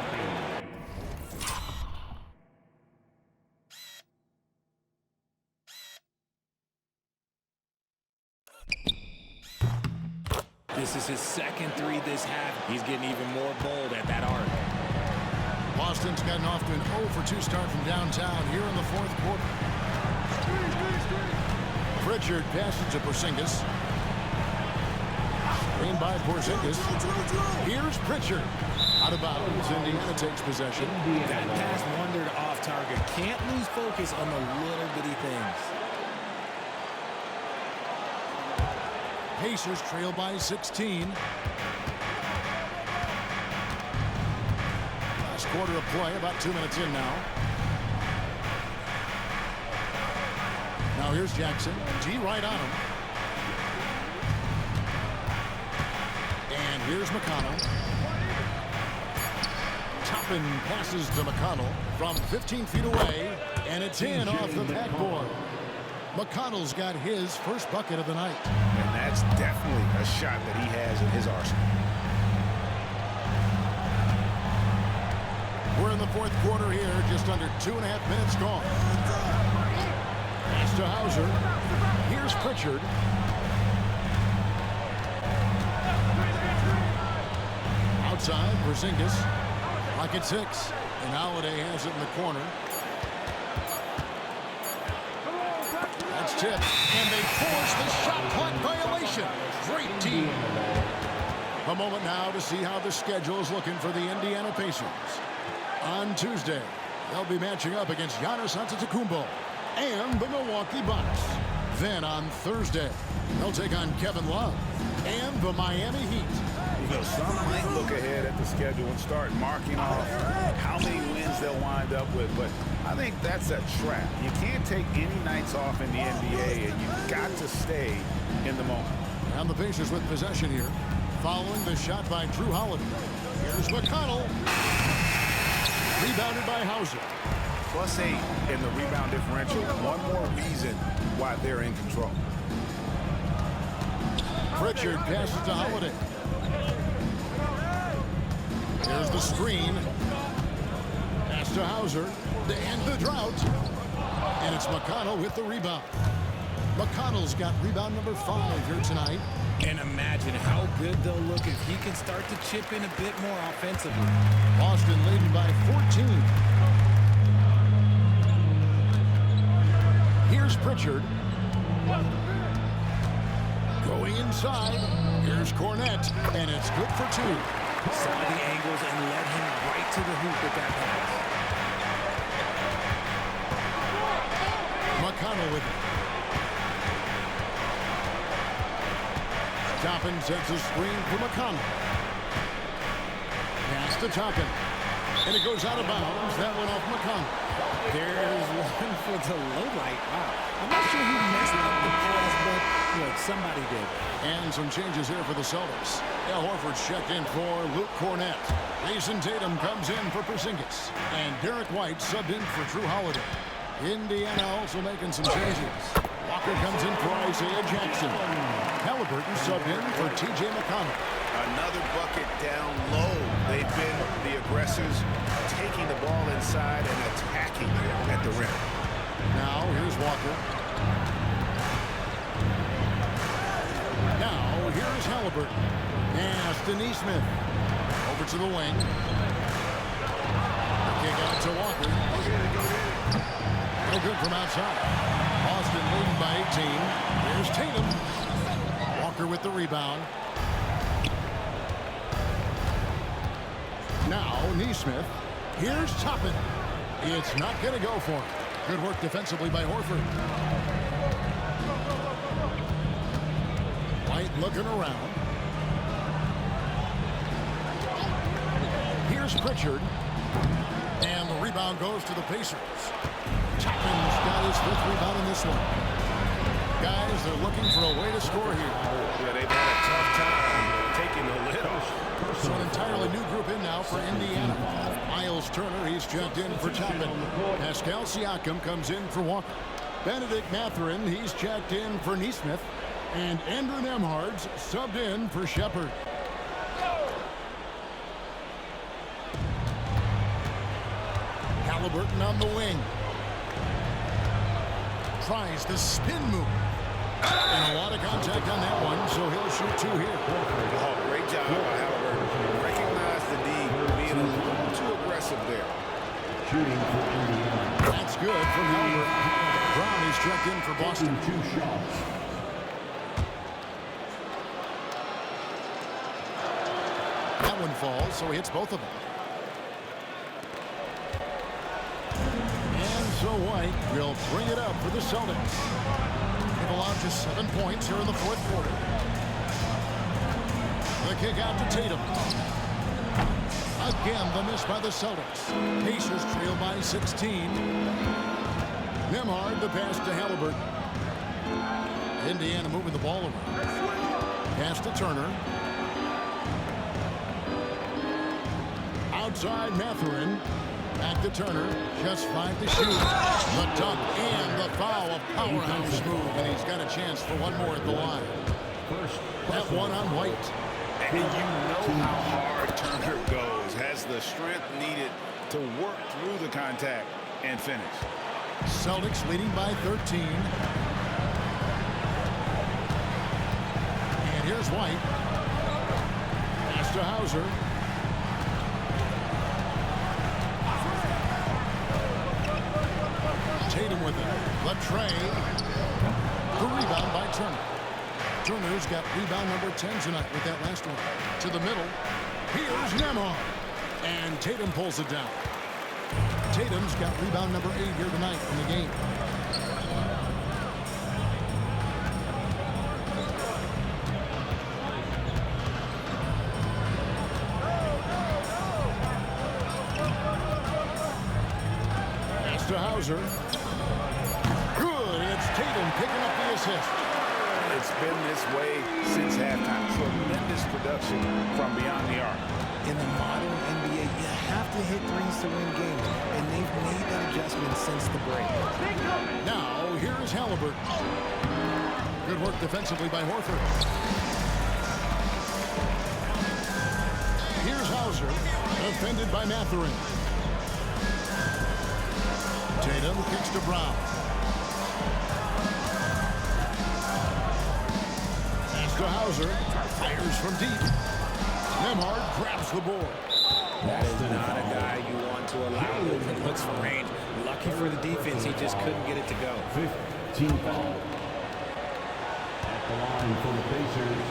This is his second 3 this half. He's getting even more bold at that arc. Boston's gotten off to an 0-for-2 start from downtown here in the fourth quarter. Pritchard passes to Porzingis. Screen by Porzingis. Here's Pritchard. Out of bounds. Indiana takes possession. That pass wandered off target. Can't lose focus on the little bitty things. Pacers trail by 16. Last quarter of play, about 2 minutes in now. Now here's Jackson. G right on him. And here's McConnell. Toppin passes to McConnell from 15 feet away. And it's in off the backboard. McConnell's got his first bucket of the night. And that's definitely a shot that he has in his arsenal. We're in the fourth quarter here, just under 2.5 minutes gone. Pass to Hauser. Here's Pritchard. Outside, Porzingis. Like at 6. And Holiday has it in the corner. That's tipped. And they force the shot clock violation. Great team. A moment now to see how the schedule is looking for the Indiana Pacers. On Tuesday, they'll be matching up against Giannis Antetokounmpo and the Milwaukee Bucks. Then on Thursday, they'll take on Kevin Love and the Miami Heat. You know, some might look ahead at the schedule and start marking off how many wins they'll wind up with, but I think that's a trap. You can't take any nights off in the NBA, and you've got to stay in the moment. And the Pacers with possession here, following the shot by Drew Holiday. Here's McConnell. Rebounded by Hauser. +8 in the rebound differential. One more reason why they're in control. Pritchard passes to Holiday. Here's the screen. Pass to Hauser to end the drought. And it's McConnell with the rebound. McConnell's got rebound number 5 here tonight. And imagine how good they'll look if he can start to chip in a bit more offensively. Boston leading by 14. Here's Pritchard. Going inside. Here's Cornette. And it's good for 2. Saw the angles and led him right to the hoop with that pass. McConnell with it. Toppin sets a screen for McConnell. Pass to Toppin. And it goes out of bounds. That went off McConnell. There's one for the low light. Wow. I'm not sure who messed up the pass, but look, somebody did. And some changes here for the Celtics. Al Horford's checked in for Luke Cornette. Jason Tatum comes in for Porzingis. And Derek White subbed in for Drew Holiday. Indiana also making some changes. Walker comes in for Isaiah Jackson. Halliburton subbed in for T.J. McConnell. Another bucket down low. They've been the aggressors, taking the ball inside and attacking at the rim. Now, here's Walker. Now, here's Halliburton. Pass to Neesmith. Over to the wing. Kick out to Walker. No good from outside. Boston leading by 18. Here's Tatum. Walker with the rebound. Now, Neesmith. Here's Toppin. It's not going to go for him. Good work defensively by Horford. White looking around. Here's Pritchard. And the rebound goes to the Pacers. Chapman's got his 5th rebound in this one. Guys, they're looking for a way to score here. Yeah, they've had a tough time taking the lid off. So an entirely new group in now for Indiana. Miles Turner, he's checked in for Chapman. Pascal Siakam comes in for Walker. Benedict Mathurin, he's checked in for Nesmith. And Andrew Nembhard's subbed in for Shepard. Halliburton on the wing. Tries the spin move. And a lot of contact on that one, so he'll shoot 2 here. Oh, great job by Halliburton. Recognize the D being a little too aggressive there. Shooting for Indiana. That's good from Halliburton. Brown is checked in for Boston. 2 shots. That one falls, so he hits both of them. And so White will bring it up for the Celtics. They've allowed just 7 points here in the 4th quarter. The kick out to Tatum. Again, the miss by the Celtics. Pacers trail by 16. Nembhard, the pass to Halliburton. Indiana moving the ball around. Pass to Turner. Outside Mathurin. Back to Turner. Just 5 to shoot. The dunk and the foul. A powerhouse move. And he's got a chance for one more at the line. That one on White. And you know how hard Turner goes. Has the strength needed to work through the contact and finish. Celtics leading by 13. And here's White. Pass to Hauser. Tatum with it. Latrey. The rebound by Turner. Turner's got rebound number 10 tonight with that last one. To the middle. Here's Nembhard. And Tatum pulls it down. Tatum's got rebound number 8 here tonight in the game. Pass to Hauser. Good. It's Tatum picking up the assist. It's been this way since halftime. Tremendous production from beyond the arc. In the modern NBA, you have to hit threes to win games, and they've made that adjustment since the break. Now, here's Halliburton. Good work defensively by Horford. Here's Hauser, defended by Mathurin. Tatum kicks to Brown. Pass to Hauser, fires from deep. Nembhard grabs the board. That is not a guy you want to allow open looks for range. Lucky for the defense, he just couldn't get it to go. 15 foul. At the line for the Pacers,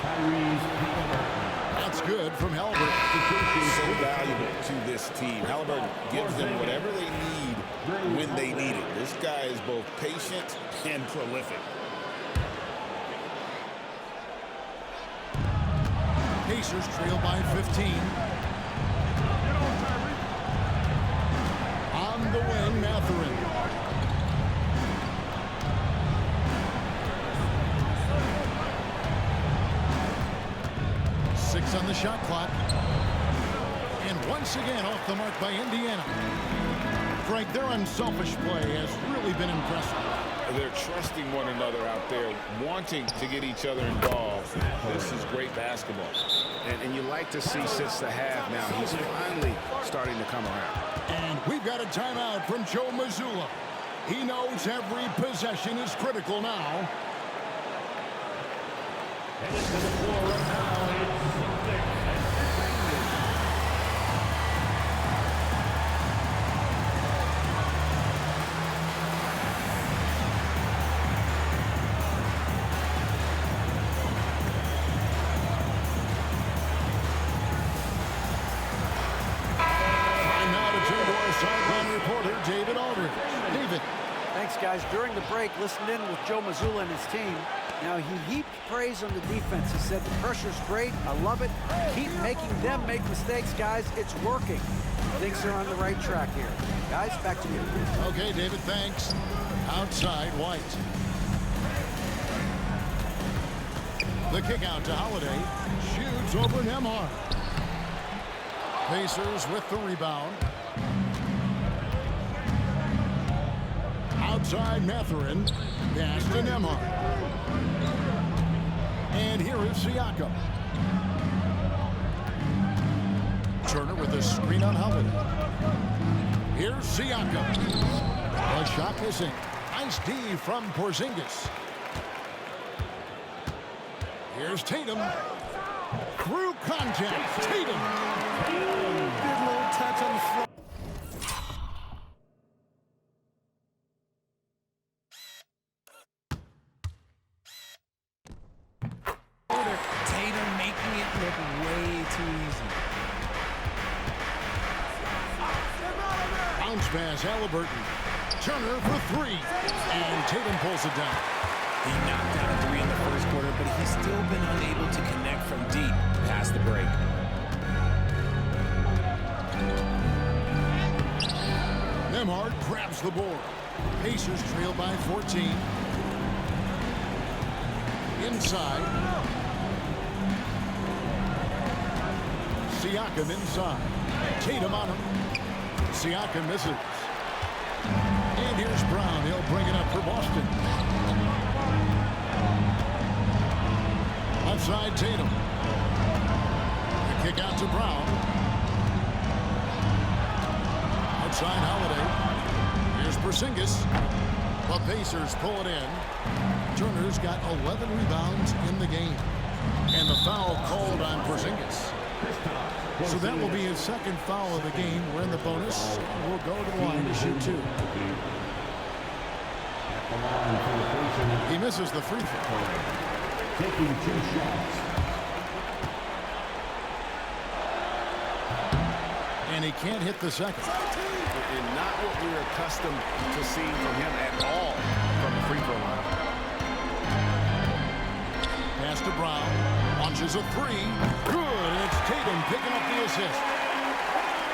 Tyrese Halliburton. That's good from Halliburton. So valuable to this team. Halliburton gives them whatever they need when they need it. This guy is both patient and prolific. Pacers trail by 15. On the wing, Mathurin. Six on the shot clock. And once again off the mark by Indiana. Frank, their unselfish play has really been impressive. They're trusting one another out there, wanting to get each other involved. This is great basketball. And you like to see since the half now, he's finally starting to come around. And we've got a timeout from Joe Mazzulla. He knows every possession is critical now. Headed to the floor right now, it's Celtics. Thanks, guys. During the break, listened in with Joe Mazzulla and his team. Now, he heaped praise on the defense. He said, the pressure's great. I love it. Keep making them make mistakes, guys. It's working. Thinks they're on the right track here. Guys, back to you. Okay, David, thanks. Outside, White. The kick out to Holiday. Shoots over Nembhard. Pacers with the rebound. Outside Mathurin. Pass to Nembhard. And here is Siakam. Turner with a screen on Holiday. Here's Siakam. A shot missing. Nice D from Porzingis. Here's Tatum. Through contact. Tatum. Good little touch on the floor. Tatum making it look way too easy. Bounce pass, Halliburton. Turner for three. And Tatum pulls it down. He knocked down a three in the first quarter, but he's still been unable to connect from deep past the break. Nembhard grabs the board. Pacers trail by 14. Inside. Siakam inside. Tatum on him. Siakam misses. And here's Brown. He'll bring it up for Boston. Outside Tatum. The kick out to Brown. Outside Holiday. Here's Porzingis. The Pacers pull it in. Turner's got 11 rebounds in the game. And the foul called on Porzingis. So that will be his second foul of the game. We're in the bonus. We'll go to the line to shoot two. He misses the free throw. Taking 2 shots. And he can't hit the second. And not what we're accustomed to seeing from him at all from the free throw line. Pass to Brown. Launches a three. Good. And it's Tatum picking up the assist.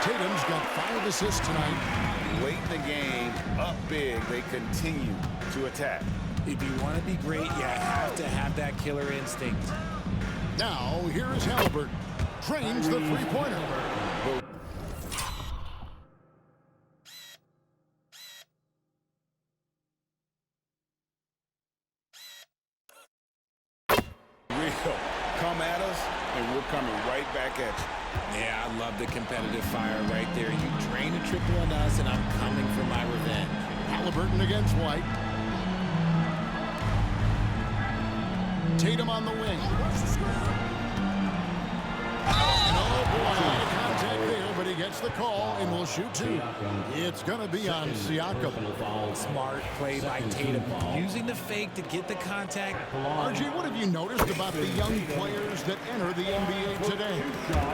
Tatum's got 5 assists tonight. Late in the game, up big, they continue to attack. If you want to be great, you have to have that killer instinct. Now, here is Halliburton. Trains the three-pointer. Come at us, and we're coming right back at you. Yeah, I love the competitive fire right there. You drain a triple on us, and I'm coming for my revenge. Halliburton against White. Tatum on the wing. And oh boy, contact there, but he gets the call and will shoot two. It's going to be on Siakam. Smart play by Tatum, using the fake to get the contact. RJ, what have you noticed about the young players that enter the NBA today?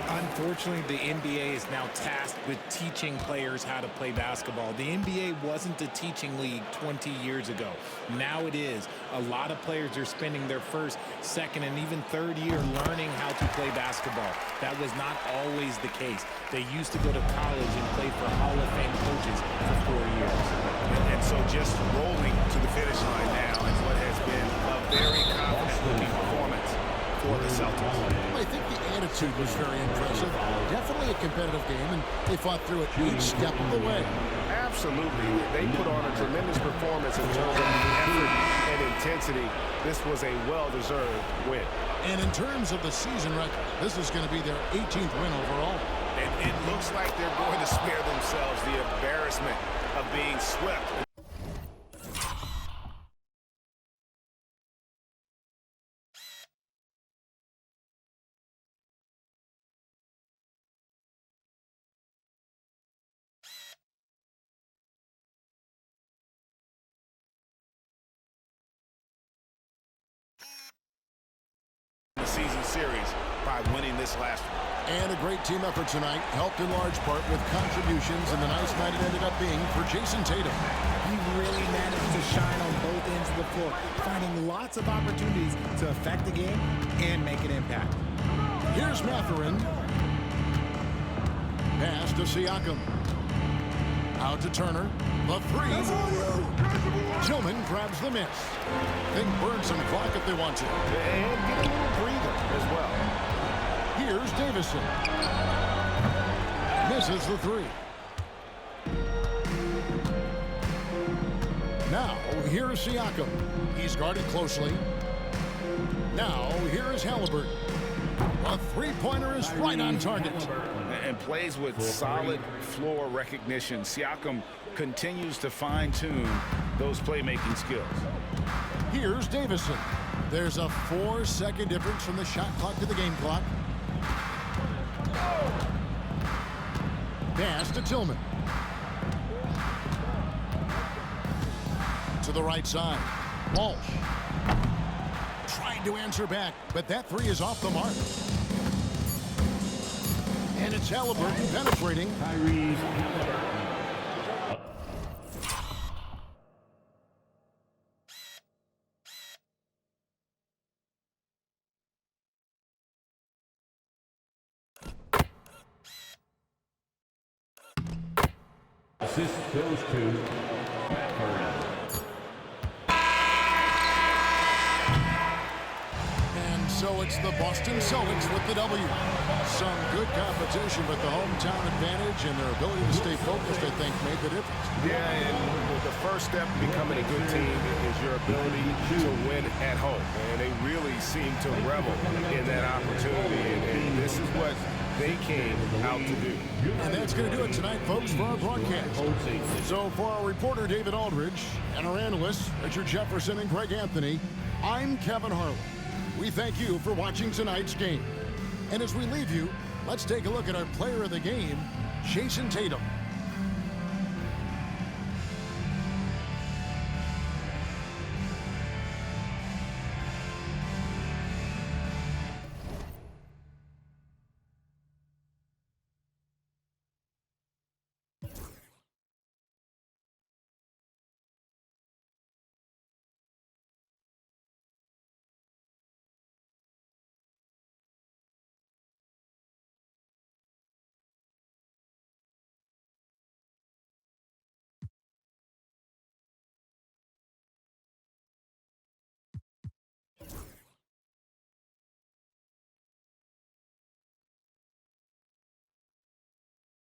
Unfortunately, the NBA is now tasked with teaching players how to play basketball. The NBA wasn't a teaching league 20 years ago. Now it is. A lot of players are spending their first, second, and even third year learning how to play basketball. That was not always the case. They used to go to college and play for Hall of Fame coaches for 4 years. And so just rolling to the finish line now is what has been a very confident-looking performance for the Celtics. I think the attitude was very impressive. Definitely a competitive game, and they fought through it each step of the way. Absolutely. They put on a tremendous performance in terms of effort and intensity. This was a well-deserved win. And in terms of the season record, this is going to be their 18th win overall. And it looks like they're going to spare themselves the embarrassment of being swept. The season series by winning this last one. And a great team effort tonight, helped in large part with contributions, and the nice night it ended up being for Jason Tatum. He really managed to shine on both ends of the floor, finding lots of opportunities to affect the game and make an impact. Here's Mathurin. Pass to Siakam. Out to Turner. The three. Tillman grabs the miss. They can burn some clock if they want to. And get a little breather as well. Here's Davison. Misses the three. Now, here's Siakam. He's guarded closely. Now, here's Halliburton. A three-pointer is right on target. And plays with solid floor recognition. Siakam continues to fine-tune those playmaking skills. Here's Davison. There's a 4-second difference from the shot clock to the game clock. Pass to Tillman. To the right side. Walsh. Trying to answer back, but that three is off the mark. And it's Halliburton penetrating. Tyrese Halliburton. Assist goes to Mathurin. So it's the Boston Celtics with the W. Some good competition, but the hometown advantage and their ability to stay focused, I think, made the difference. Yeah, and the first step in becoming a good team is your ability to win at home. And they really seem to revel in that opportunity, and this is what they came out to do. And that's going to do it tonight, folks, for our broadcast. So for our reporter, David Aldridge, and our analysts, Richard Jefferson and Greg Anthony, I'm Kevin Harlan. We thank you for watching tonight's game. And as we leave you, let's take a look at our player of the game, Jason Tatum.